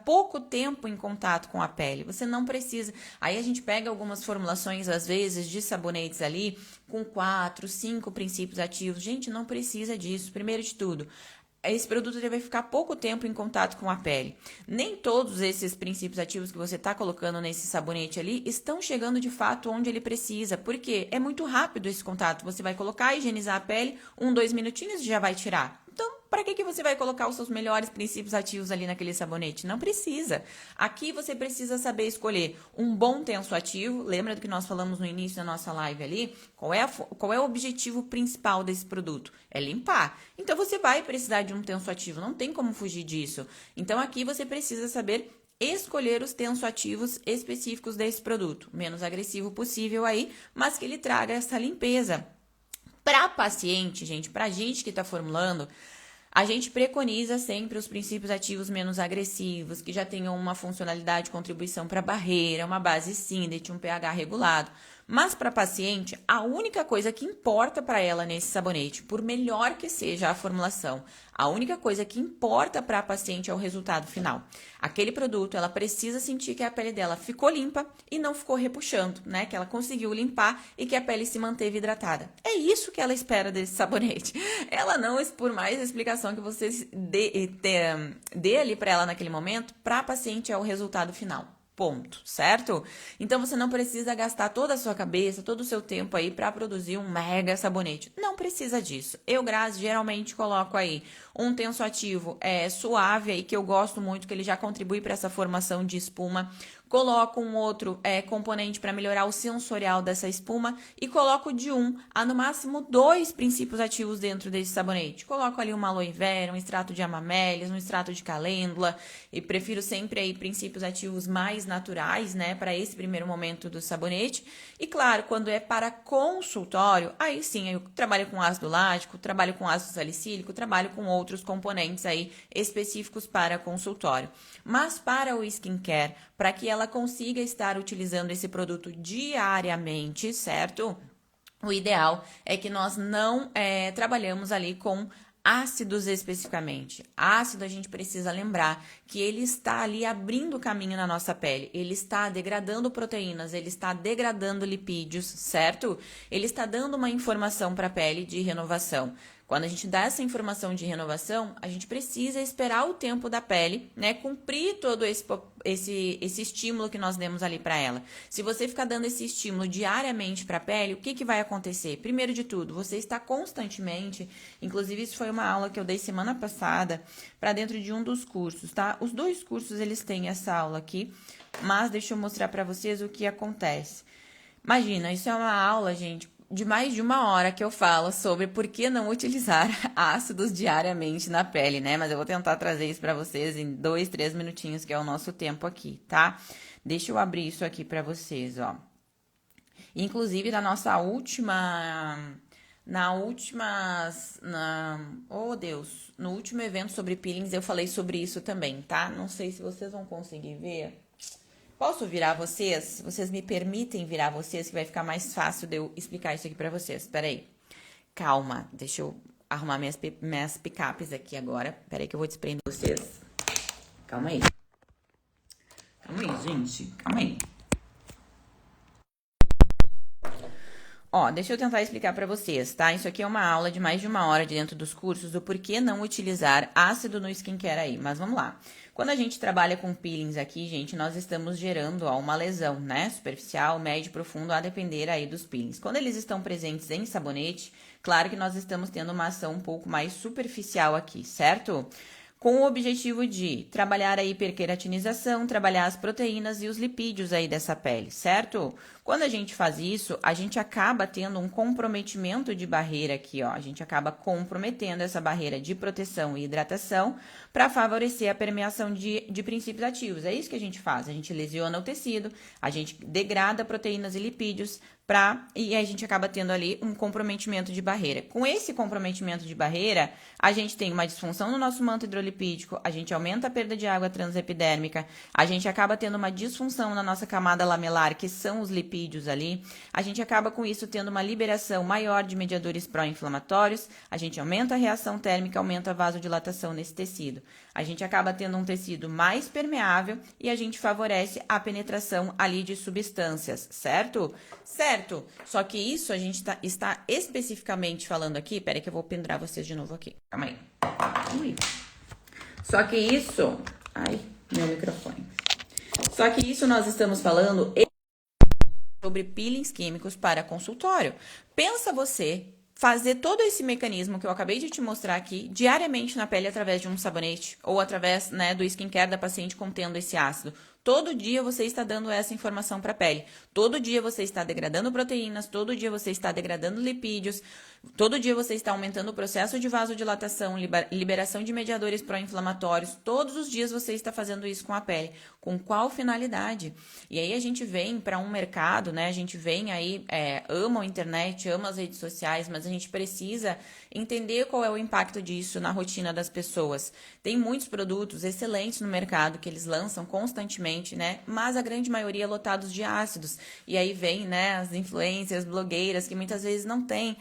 pouco tempo em contato com a pele. Você não precisa. Aí a gente pega algumas formulações, às vezes, de sabonetes ali, com 4, 5 princípios ativos. Gente, não precisa disso. Primeiro de tudo, esse produto ele vai ficar pouco tempo em contato com a pele. Nem todos esses princípios ativos que você está colocando nesse sabonete ali estão chegando de fato onde ele precisa, porque é muito rápido esse contato. Você vai colocar, higienizar a pele, 1, 2 minutinhos e já vai tirar. Então, para que você vai colocar os seus melhores princípios ativos ali naquele sabonete? Não precisa. Aqui você precisa saber escolher um bom tensoativo. Lembra do que nós falamos no início da nossa live ali? Qual é o objetivo principal desse produto? É limpar. Então, você vai precisar de um tensoativo. Não tem como fugir disso. Então, aqui você precisa saber escolher os tensoativos específicos desse produto. Menos agressivo possível aí, mas que ele traga essa limpeza. Para paciente, gente, para gente que está formulando, a gente preconiza sempre os princípios ativos menos agressivos, que já tenham uma funcionalidade de contribuição para barreira, uma base Syndet, um pH regulado. Mas para paciente, a única coisa que importa para ela nesse sabonete, por melhor que seja a formulação, a única coisa que importa para a paciente é o resultado final. Aquele produto, ela precisa sentir que a pele dela ficou limpa e não ficou repuxando, né? Que ela conseguiu limpar e que a pele se manteve hidratada. É isso que ela espera desse sabonete. Ela não, por mais explicação que você dê ali para ela naquele momento, para a paciente é o resultado final. Ponto, certo? Então, você não precisa gastar toda a sua cabeça, todo o seu tempo aí para produzir um mega sabonete. Não precisa disso. Eu, Grazi, geralmente coloco aí um tensoativo suave aí, que eu gosto muito, que ele já contribui para essa formação de espuma, coloco um outro componente para melhorar o sensorial dessa espuma e coloco de 1 a no máximo 2 princípios ativos dentro desse sabonete. Coloco ali uma aloe vera, um extrato de amamélis, um extrato de calêndula e prefiro sempre aí princípios ativos mais naturais, né, para esse primeiro momento do sabonete. E claro, quando é para consultório, aí sim eu trabalho com ácido lático, trabalho com ácido salicílico, trabalho com outros componentes aí específicos para consultório. Mas para o skincare, para que ela consiga estar utilizando esse produto diariamente, certo? O ideal é que nós não trabalhamos ali com ácidos especificamente. Ácido, a gente precisa lembrar que ele está ali abrindo caminho na nossa pele. Ele está degradando proteínas, ele está degradando lipídios, certo? Ele está dando uma informação para a pele de renovação. Quando a gente dá essa informação de renovação, a gente precisa esperar o tempo da pele, né, cumprir todo esse estímulo que nós demos ali para ela. Se você ficar dando esse estímulo diariamente para a pele, o que vai acontecer? Primeiro de tudo, você está constantemente, inclusive isso foi uma aula que eu dei semana passada, para dentro de um dos cursos, tá? Os 2 cursos, eles têm essa aula aqui, mas deixa eu mostrar para vocês o que acontece. Imagina, isso é uma aula, gente, de mais de 1 hora que eu falo sobre por que não utilizar ácidos diariamente na pele, né? Mas eu vou tentar trazer isso para vocês em 2, 3 minutinhos, que é o nosso tempo aqui, tá? Deixa eu abrir isso aqui para vocês, ó. Inclusive, na nossa última... Oh, Deus! No último evento sobre peelings, eu falei sobre isso também, tá? Não sei se vocês vão conseguir ver... Posso virar vocês? Vocês me permitem virar vocês, que vai ficar mais fácil de eu explicar isso aqui pra vocês. Peraí. Calma, deixa eu arrumar minhas picapes aqui agora. Peraí que eu vou desprender vocês. Calma aí. Calma aí, gente. Calma aí. Ó, deixa eu tentar explicar pra vocês, tá? Isso aqui é uma aula de mais de 1 hora de dentro dos cursos do porquê não utilizar ácido no skincare aí. Mas vamos lá. Quando a gente trabalha com peelings aqui, gente, nós estamos gerando uma lesão, né? Superficial, médio, profundo, a depender aí dos peelings. Quando eles estão presentes em sabonete, claro que nós estamos tendo uma ação um pouco mais superficial aqui, certo? Com o objetivo de trabalhar a hiperqueratinização, trabalhar as proteínas e os lipídios aí dessa pele, certo? Quando a gente faz isso, a gente acaba tendo um comprometimento de barreira aqui, ó. A gente acaba comprometendo essa barreira de proteção e hidratação para favorecer a permeação de princípios ativos. É isso que a gente faz. A gente lesiona o tecido, a gente degrada proteínas e lipídios e a gente acaba tendo ali um comprometimento de barreira. Com esse comprometimento de barreira, a gente tem uma disfunção no nosso manto hidrolipídico, a gente aumenta a perda de água transepidérmica, a gente acaba tendo uma disfunção na nossa camada lamelar, que são os lipídios ali, a gente acaba com isso tendo uma liberação maior de mediadores pró-inflamatórios, a gente aumenta a reação térmica, aumenta a vasodilatação nesse tecido. A gente acaba tendo um tecido mais permeável e a gente favorece a penetração ali de substâncias, certo? Certo. Só que isso a gente está especificamente falando aqui. Peraí que eu vou pendurar vocês de novo aqui. Calma aí. Ui. Só que isso... Ai, meu microfone. Só que isso nós estamos falando sobre peelings químicos para consultório. Pensa você fazer todo esse mecanismo que eu acabei de te mostrar aqui diariamente na pele através de um sabonete ou através, né, do skincare da paciente contendo esse ácido. Todo dia você está dando essa informação para a pele. Todo dia você está degradando proteínas, todo dia você está degradando lipídios, todo dia você está aumentando o processo de vasodilatação, liberação de mediadores pró-inflamatórios. Todos os dias você está fazendo isso com a pele. Com qual finalidade? E aí a gente vem para um mercado, né? A gente vem aí, ama a internet, ama as redes sociais, mas a gente precisa entender qual é o impacto disso na rotina das pessoas. Tem muitos produtos excelentes no mercado que eles lançam constantemente, né? Mas a grande maioria é lotados de ácidos. E aí vem, né, as influências, blogueiras, que muitas vezes não têm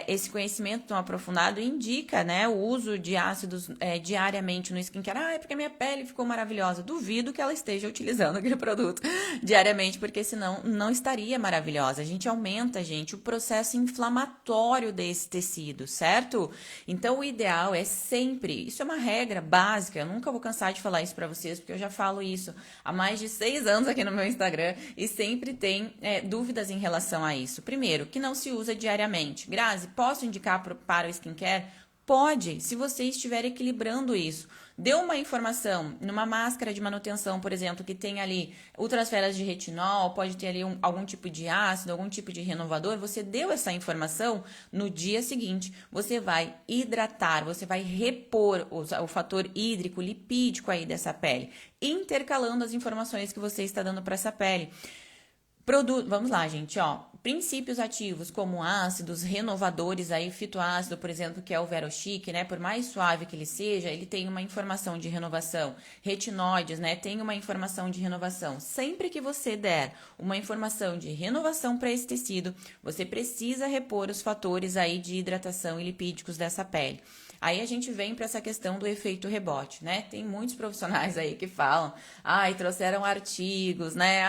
esse conhecimento tão aprofundado e indica, né, o uso de ácidos diariamente no skincare. Ah, é porque minha pele ficou maravilhosa. Duvido que ela esteja utilizando aquele produto diariamente, porque senão não estaria maravilhosa. A gente aumenta, gente, o processo inflamatório desse tecido, certo? Então, o ideal é sempre, isso é uma regra básica, eu nunca vou cansar de falar isso pra vocês, porque eu já falo isso há mais de 6 anos aqui no meu Instagram e sempre tem dúvidas em relação a isso. Primeiro, que não se usa diariamente. Grazi, posso indicar para o skincare? pode, se você estiver equilibrando isso. Deu uma informação numa máscara de manutenção, por exemplo, que tem ali ultrasferas de retinol, pode ter ali algum tipo de ácido, algum tipo de renovador, você deu essa informação, no dia seguinte você vai hidratar, você vai repor o fator hídrico, lipídico aí dessa pele, intercalando as informações que você está dando para essa pele. Vamos lá, gente, ó. Princípios ativos como ácidos, renovadores aí, fitoácido, por exemplo, que é o Verochic, né? Por mais suave que ele seja, ele tem uma informação de renovação. Retinóides, né? Tem uma informação de renovação. Sempre que você der uma informação de renovação para esse tecido, você precisa repor os fatores aí de hidratação e lipídicos dessa pele. Aí a gente vem para essa questão do efeito rebote, né? Tem muitos profissionais aí que falam, trouxeram artigos, né?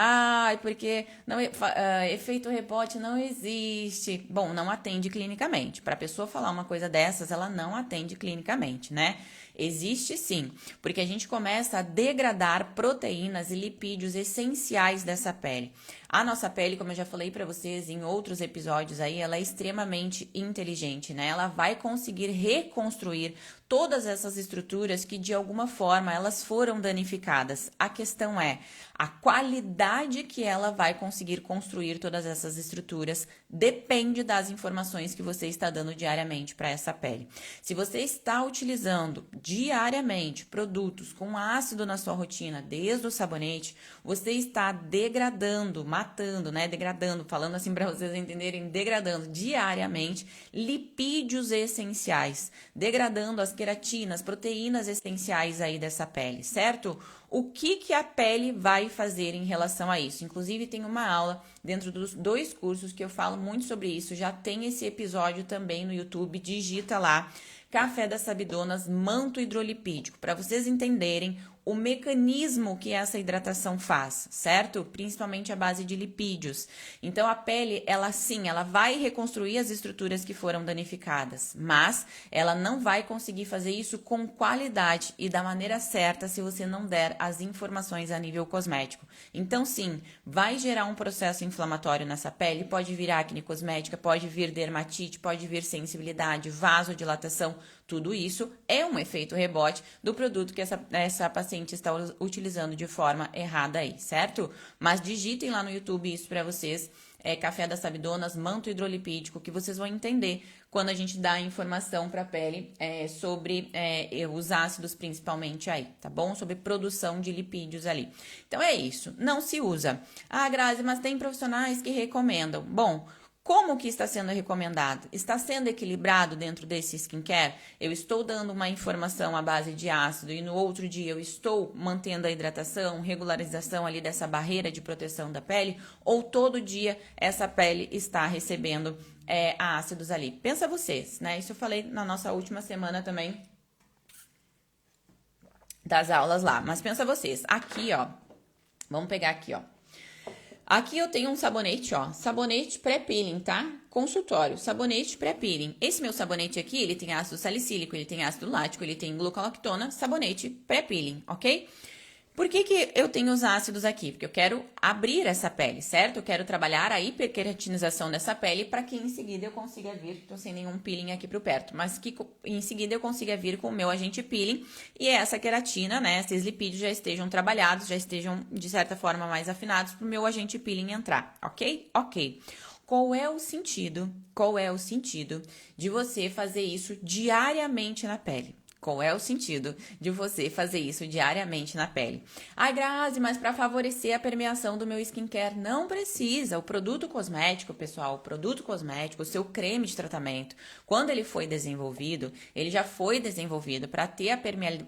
Porque não, efeito rebote não existe. Bom, não atende clinicamente. Para a pessoa falar uma coisa dessas, ela não atende clinicamente, né? Existe sim, porque a gente começa a degradar proteínas e lipídios essenciais dessa pele. A nossa pele, como eu já falei para vocês em outros episódios aí, ela é extremamente inteligente, né? Ela vai conseguir reconstruir todas essas estruturas que de alguma forma elas foram danificadas. A questão é a qualidade que ela vai conseguir construir todas essas estruturas depende das informações que você está dando diariamente para essa pele. Se você está utilizando diariamente produtos com ácido na sua rotina, desde o sabonete, você está degradando, matando, né? Degradando, falando assim para vocês entenderem, degradando diariamente lipídios essenciais, degradando as queratinas, proteínas essenciais aí dessa pele, certo? O que a pele vai fazer em relação a isso? Inclusive, tem uma aula dentro dos 2 cursos que eu falo muito sobre isso. Já tem esse episódio também no YouTube. Digita lá, Café das Sabidonas, manto hidrolipídico, para vocês entenderem o mecanismo que essa hidratação faz, certo? Principalmente a base de lipídios. Então, a pele, ela vai reconstruir as estruturas que foram danificadas, mas ela não vai conseguir fazer isso com qualidade e da maneira certa se você não der as informações a nível cosmético. Então, sim, vai gerar um processo inflamatório nessa pele, pode vir acne cosmética, pode vir dermatite, pode vir sensibilidade, vasodilatação. Tudo isso é um efeito rebote do produto que essa paciente está utilizando de forma errada aí, certo? Mas digitem lá no YouTube isso para vocês, Café das Sabidonas, manto hidrolipídico, que vocês vão entender quando a gente dá informação para a pele sobre os ácidos principalmente aí, tá bom? Sobre produção de lipídios ali. Então é isso, não se usa. Grazi, mas tem profissionais que recomendam. Bom, como que está sendo recomendado? Está sendo equilibrado dentro desse skincare? Eu estou dando uma informação à base de ácido e no outro dia eu estou mantendo a hidratação, regularização ali dessa barreira de proteção da pele? Ou todo dia essa pele está recebendo ácidos ali? Pensa vocês, né? Isso eu falei na nossa última semana também das aulas lá. Mas pensa vocês, aqui ó, vamos pegar aqui ó. Aqui eu tenho um sabonete, ó, sabonete pré-peeling, tá? Consultório, sabonete pré-peeling. Esse meu sabonete aqui, ele tem ácido salicílico, ele tem ácido lático, ele tem glucolactona, sabonete pré-peeling, ok? Por que eu tenho os ácidos aqui? Porque eu quero abrir essa pele, certo? Eu quero trabalhar a hiperqueratinização dessa pele para que em seguida eu consiga vir, tô sem nenhum peeling aqui pro perto, mas que em seguida eu consiga vir com o meu agente peeling e essa queratina, né, esses lipídios já estejam trabalhados, já estejam de certa forma mais afinados pro meu agente peeling entrar, ok? Ok. Qual é o sentido de você fazer isso diariamente na pele? Qual é o sentido de você fazer isso diariamente na pele? Grazi, mas para favorecer a permeação do meu skincare, não precisa. O produto cosmético, pessoal, o produto cosmético, o seu creme de tratamento, quando ele foi desenvolvido, ele já foi desenvolvido para ter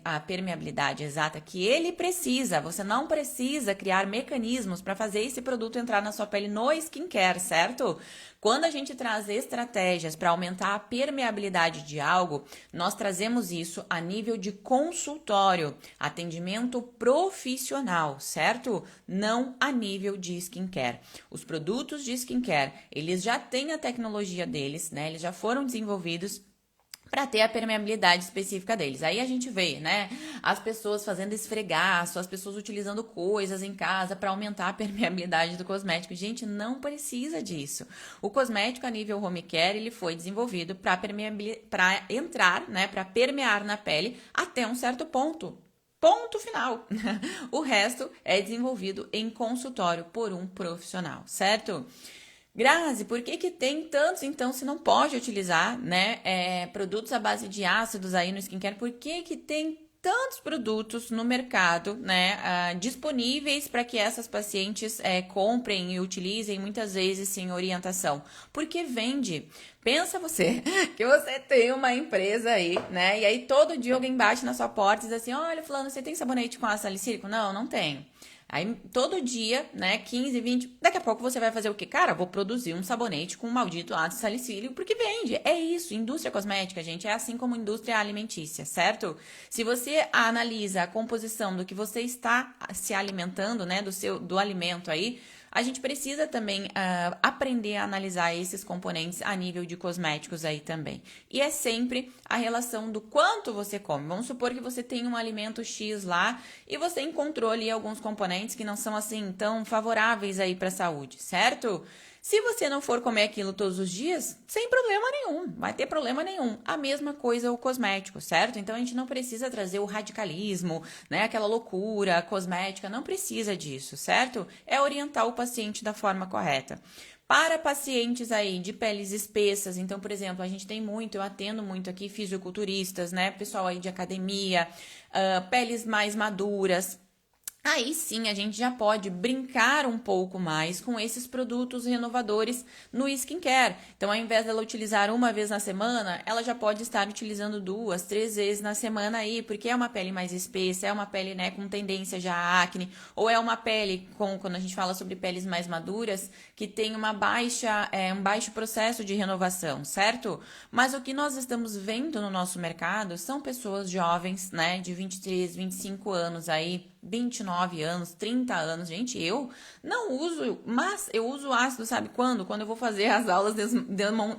a permeabilidade exata que ele precisa. Você não precisa criar mecanismos para fazer esse produto entrar na sua pele no skincare, certo? Quando a gente traz estratégias para aumentar a permeabilidade de algo, nós trazemos isso a nível de consultório, atendimento profissional, certo? Não a nível de skincare. Os produtos de skincare, eles já têm a tecnologia deles, né? Eles já foram desenvolvidos para ter a permeabilidade específica deles. Aí a gente vê, né, as pessoas fazendo esfregaço, as pessoas utilizando coisas em casa para aumentar a permeabilidade do cosmético. Gente, não precisa disso. O cosmético a nível home care, ele foi desenvolvido para entrar, né, para permear na pele até um certo ponto. Ponto final. O resto é desenvolvido em consultório por um profissional, certo? Grazi, por que que tem tantos, então, se não pode utilizar, né, produtos à base de ácidos aí no skincare? Por que que tem tantos produtos no mercado, né, disponíveis para que essas pacientes comprem e utilizem, muitas vezes sem orientação? Porque vende. Pensa você, que você tem uma empresa aí, né, e aí todo dia alguém bate na sua porta e diz assim, olha, fulano, você tem sabonete com ácido salicílico? Não, não tem. Aí, todo dia, né, 15, 20, daqui a pouco você vai fazer o quê? Cara, vou produzir um sabonete com um maldito ácido salicílico, porque vende. É isso, indústria cosmética, gente, é assim como indústria alimentícia, certo? Se você analisa a composição do que você está se alimentando, né, do alimento aí, a gente precisa também aprender a analisar esses componentes a nível de cosméticos aí também. E é sempre a relação do quanto você come. Vamos supor que você tem um alimento X lá e você encontrou ali alguns componentes que não são assim tão favoráveis aí para a saúde, certo? Se você não for comer aquilo todos os dias, sem problema nenhum, vai ter problema nenhum. A mesma coisa o cosmético, certo? Então a gente não precisa trazer o radicalismo, né? Aquela loucura cosmética, não precisa disso, certo? É orientar o paciente da forma correta. Para pacientes aí de peles espessas, então, por exemplo, a gente tem muito, eu atendo muito aqui fisiculturistas, né? Pessoal aí de academia, peles mais maduras. Aí sim a gente já pode brincar um pouco mais com esses produtos renovadores no skincare. Então, ao invés dela utilizar uma vez na semana, ela já pode estar utilizando 2, 3 vezes na semana aí, porque é uma pele mais espessa, é uma pele, né, com tendência já a acne, ou é uma pele, quando a gente fala sobre peles mais maduras, que tem um baixo processo de renovação, certo? Mas o que nós estamos vendo no nosso mercado são pessoas jovens, né, de 23, 25 anos aí, 29 anos, 30 anos, gente, eu não uso, mas eu uso ácido, sabe quando? Quando eu vou fazer as aulas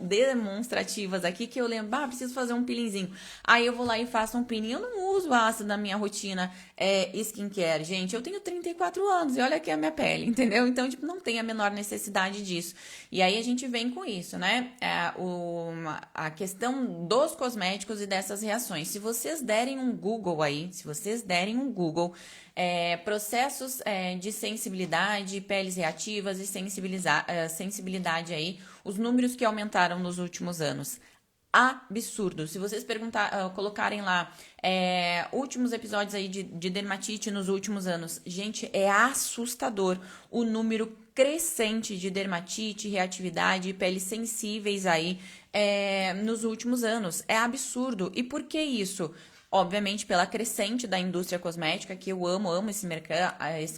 demonstrativas aqui, que eu lembro, preciso fazer um peelingzinho. Aí eu vou lá e faço um peeling. Eu não uso ácido na minha rotina skincare, gente. Eu tenho 34 anos e olha aqui a minha pele, entendeu? Então, tipo, não tem a menor necessidade disso. E aí a gente vem com isso, né? A questão dos cosméticos e dessas reações. Se vocês derem um Google aí, processos de sensibilidade, peles reativas e sensibilidade aí, os números que aumentaram nos últimos anos. Absurdo. Se vocês colocarem lá últimos episódios aí de dermatite nos últimos anos, gente, é assustador o número crescente de dermatite, reatividade e peles sensíveis aí nos últimos anos. É absurdo. E por que isso? Obviamente, pela crescente da indústria cosmética, que eu amo esse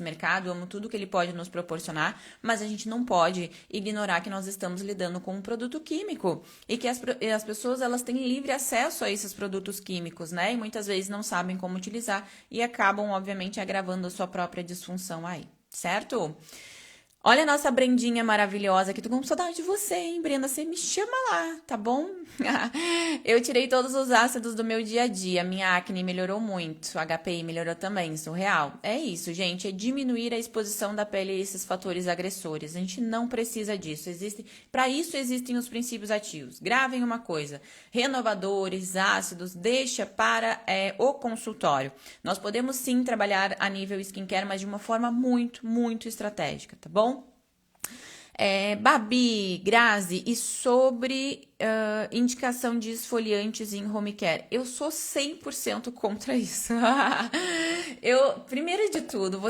mercado, amo tudo que ele pode nos proporcionar, mas a gente não pode ignorar que nós estamos lidando com um produto químico e que as pessoas elas têm livre acesso a esses produtos químicos, né? E muitas vezes não sabem como utilizar e acabam, obviamente, agravando a sua própria disfunção aí, certo? Olha a nossa Brendinha maravilhosa aqui. Tô com saudade de você, hein, Brenda? Você me chama lá, tá bom? Eu tirei todos os ácidos do meu dia a dia. Minha acne melhorou muito. A HPI melhorou também, surreal. É isso, gente. É diminuir a exposição da pele a esses fatores agressores. A gente não precisa disso. Para isso existem os princípios ativos. Gravem uma coisa. Renovadores, ácidos, deixa para o consultório. Nós podemos sim trabalhar a nível skincare, mas de uma forma muito, muito estratégica, tá bom? Babi, Grazi, e sobre indicação de esfoliantes em home care. Eu sou 100% contra isso. Primeiro de tudo,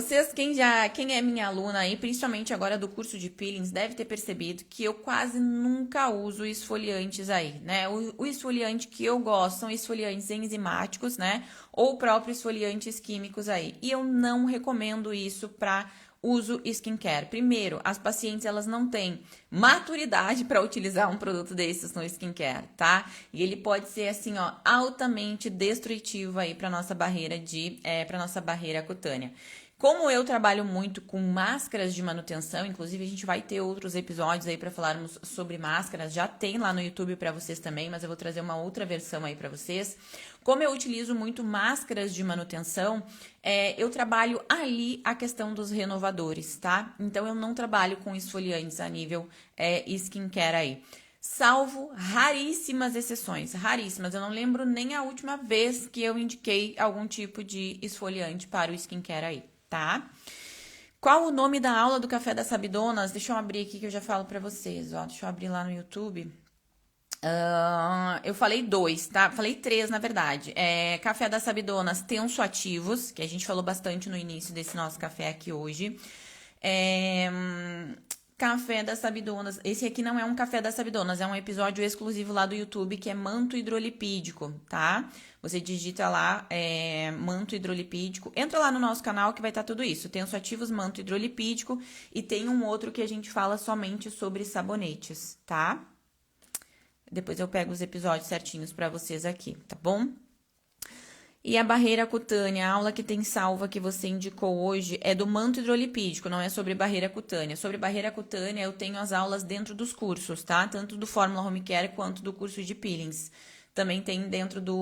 quem é minha aluna aí, principalmente agora do curso de peelings, deve ter percebido que eu quase nunca uso esfoliantes aí, né? O esfoliante que eu gosto são esfoliantes enzimáticos, né? Ou próprios esfoliantes químicos aí. E eu não recomendo isso para uso skincare. Primeiro, as pacientes elas não têm maturidade para utilizar um produto desses no skincare, tá? E ele pode ser assim, ó, altamente destrutivo aí para nossa barreira para nossa barreira cutânea. Como eu trabalho muito com máscaras de manutenção, inclusive a gente vai ter outros episódios aí para falarmos sobre máscaras, já tem lá no YouTube para vocês também, mas eu vou trazer uma outra versão aí para vocês. Como eu utilizo muito máscaras de manutenção, eu trabalho ali a questão dos renovadores, tá? Então eu não trabalho com esfoliantes a nível skincare aí. Salvo raríssimas exceções, raríssimas. Eu não lembro nem a última vez que eu indiquei algum tipo de esfoliante para o skincare aí, tá? Qual o nome da aula do Café das Sabidonas? Deixa eu abrir aqui que eu já falo pra vocês, ó. Deixa eu abrir lá no YouTube. Eu falei 2, tá? Falei 3, na verdade. Café das Sabidonas tensoativos, que a gente falou bastante no início desse nosso café aqui hoje. Café das Sabidonas. Esse aqui não é um Café das Sabidonas, é um episódio exclusivo lá do YouTube que é manto hidrolipídico, tá? Você digita lá manto hidrolipídico. Entra lá no nosso canal que vai estar tudo isso. Tensoativos, manto hidrolipídico e tem um outro que a gente fala somente sobre sabonetes, tá? Depois eu pego os episódios certinhos pra vocês aqui, tá bom? E a barreira cutânea, a aula que tem salva que você indicou hoje é do manto hidrolipídico, não é sobre barreira cutânea. Sobre barreira cutânea eu tenho as aulas dentro dos cursos, tá? Tanto do Fórmula Home Care quanto do curso de peelings. Também tem dentro do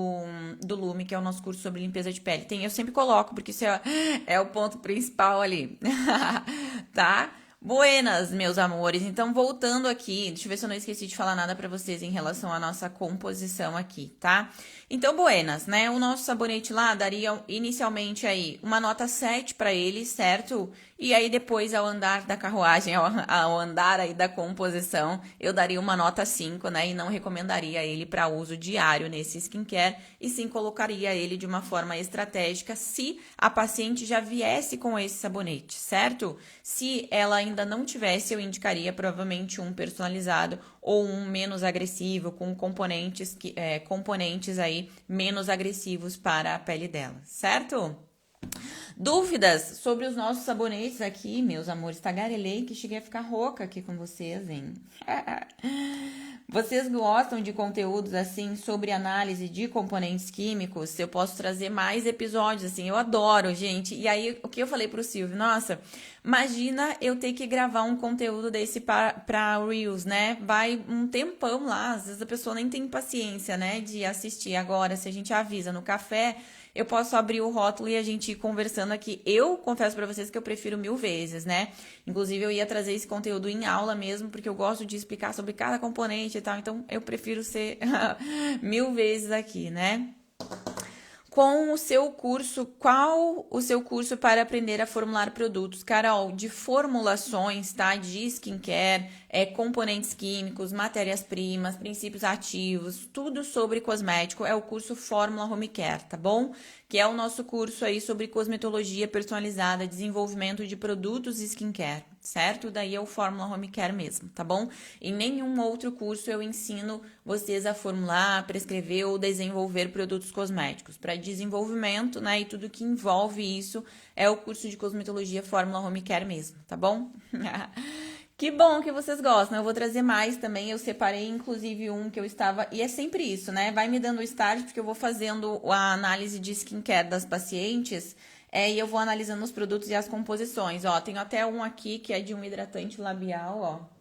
Lume, que é o nosso curso sobre limpeza de pele. Eu sempre coloco, porque isso é o ponto principal ali, tá? Buenas, meus amores. Então, voltando aqui, deixa eu ver se eu não esqueci de falar nada pra vocês em relação à nossa composição aqui, tá? Então, buenas, né? O nosso sabonete lá daria inicialmente aí uma nota 7 pra ele, certo? E aí depois, ao andar da carruagem, ao andar aí da composição, eu daria uma nota 5, né? E não recomendaria ele para uso diário nesse skincare, e sim colocaria ele de uma forma estratégica se a paciente já viesse com esse sabonete, certo? Se ela ainda não tivesse, eu indicaria provavelmente um personalizado ou um menos agressivo, com componentes aí menos agressivos para a pele dela, certo? Dúvidas sobre os nossos sabonetes aqui, meus amores? Tagarelei que cheguei a ficar rouca aqui com vocês, hein? Vocês gostam de conteúdos assim sobre análise de componentes químicos? Eu posso trazer mais episódios, assim, eu adoro, gente. E aí, o que eu falei pro Silvio? Nossa, imagina eu ter que gravar um conteúdo desse pra Reels, né? Vai um tempão lá, às vezes a pessoa nem tem paciência, né, de assistir. Agora, se a gente avisa no café, eu posso abrir o rótulo e a gente ir conversando aqui. Eu confesso pra vocês que eu prefiro 1000 vezes, né? Inclusive, eu ia trazer esse conteúdo em aula mesmo, porque eu gosto de explicar sobre cada componente e tal. Então, eu prefiro ser 1000 vezes aqui, né? Com o seu curso, qual o seu curso para aprender a formular produtos? Carol, de formulações, tá? De skincare, componentes químicos, matérias-primas, princípios ativos, tudo sobre cosmético é o curso Fórmula Home Care, tá bom? Que é o nosso curso aí sobre cosmetologia personalizada, desenvolvimento de produtos skincare, certo? Daí é o Fórmula Home Care mesmo, tá bom? Em nenhum outro curso eu ensino vocês a formular, prescrever ou desenvolver produtos cosméticos. Para desenvolvimento, né, e tudo que envolve isso é o curso de cosmetologia Fórmula Home Care mesmo, tá bom? Que bom que vocês gostam. Eu vou trazer mais também. Eu separei, inclusive, um que eu estava... E é sempre isso, né? Vai me dando o start, porque eu vou fazendo a análise de skincare das pacientes. E eu vou analisando os produtos e as composições. Ó, tenho até um aqui que é de um hidratante labial, ó.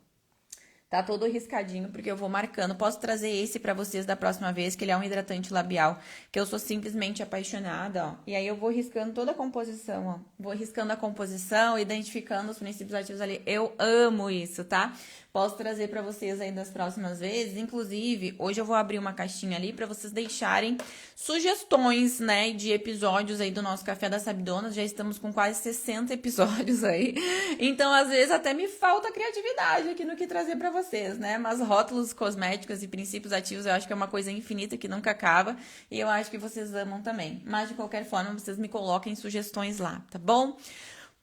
Tá todo riscadinho, porque eu vou marcando. Posso trazer esse pra vocês da próxima vez, que ele é um hidratante labial, que eu sou simplesmente apaixonada, ó. E aí eu vou riscando toda a composição, ó. Vou riscando a composição, identificando os princípios ativos ali. Eu amo isso, tá? Posso trazer pra vocês aí das próximas vezes. Inclusive, hoje eu vou abrir uma caixinha ali pra vocês deixarem sugestões, né, de episódios aí do nosso Café das Sabidonas. Já estamos com quase 60 episódios aí. Então, às vezes, até me falta criatividade aqui no que trazer pra vocês, né? Mas rótulos cosméticos e princípios ativos eu acho que é uma coisa infinita que nunca acaba. E eu acho que vocês amam também. Mas, de qualquer forma, vocês me coloquem sugestões lá, tá bom?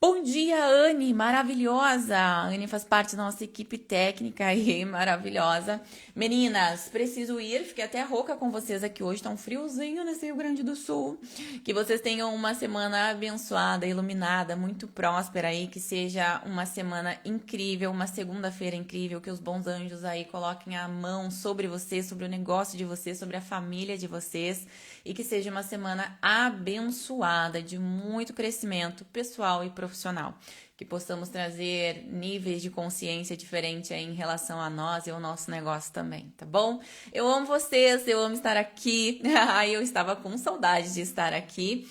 Bom dia, Anne, maravilhosa! A Anne faz parte da nossa equipe técnica aí, maravilhosa. Meninas, preciso ir, fiquei até rouca com vocês aqui hoje, tá um friozinho nesse Rio Grande do Sul. Que vocês tenham uma semana abençoada, iluminada, muito próspera aí, que seja uma semana incrível, uma segunda-feira incrível, que os bons anjos aí coloquem a mão sobre vocês, sobre o negócio de vocês, sobre a família de vocês, e que seja uma semana abençoada, de muito crescimento pessoal e profissional. Que possamos trazer níveis de consciência diferente aí em relação a nós e ao nosso negócio também, tá bom? Eu amo vocês, eu amo estar aqui. Eu estava com saudade de estar aqui.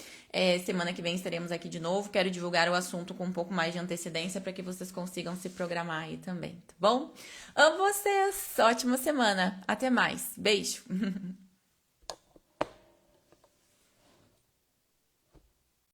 Semana que vem estaremos aqui de novo. Quero divulgar o assunto com um pouco mais de antecedência para que vocês consigam se programar aí também, tá bom? Amo vocês! Ótima semana! Até mais! Beijo!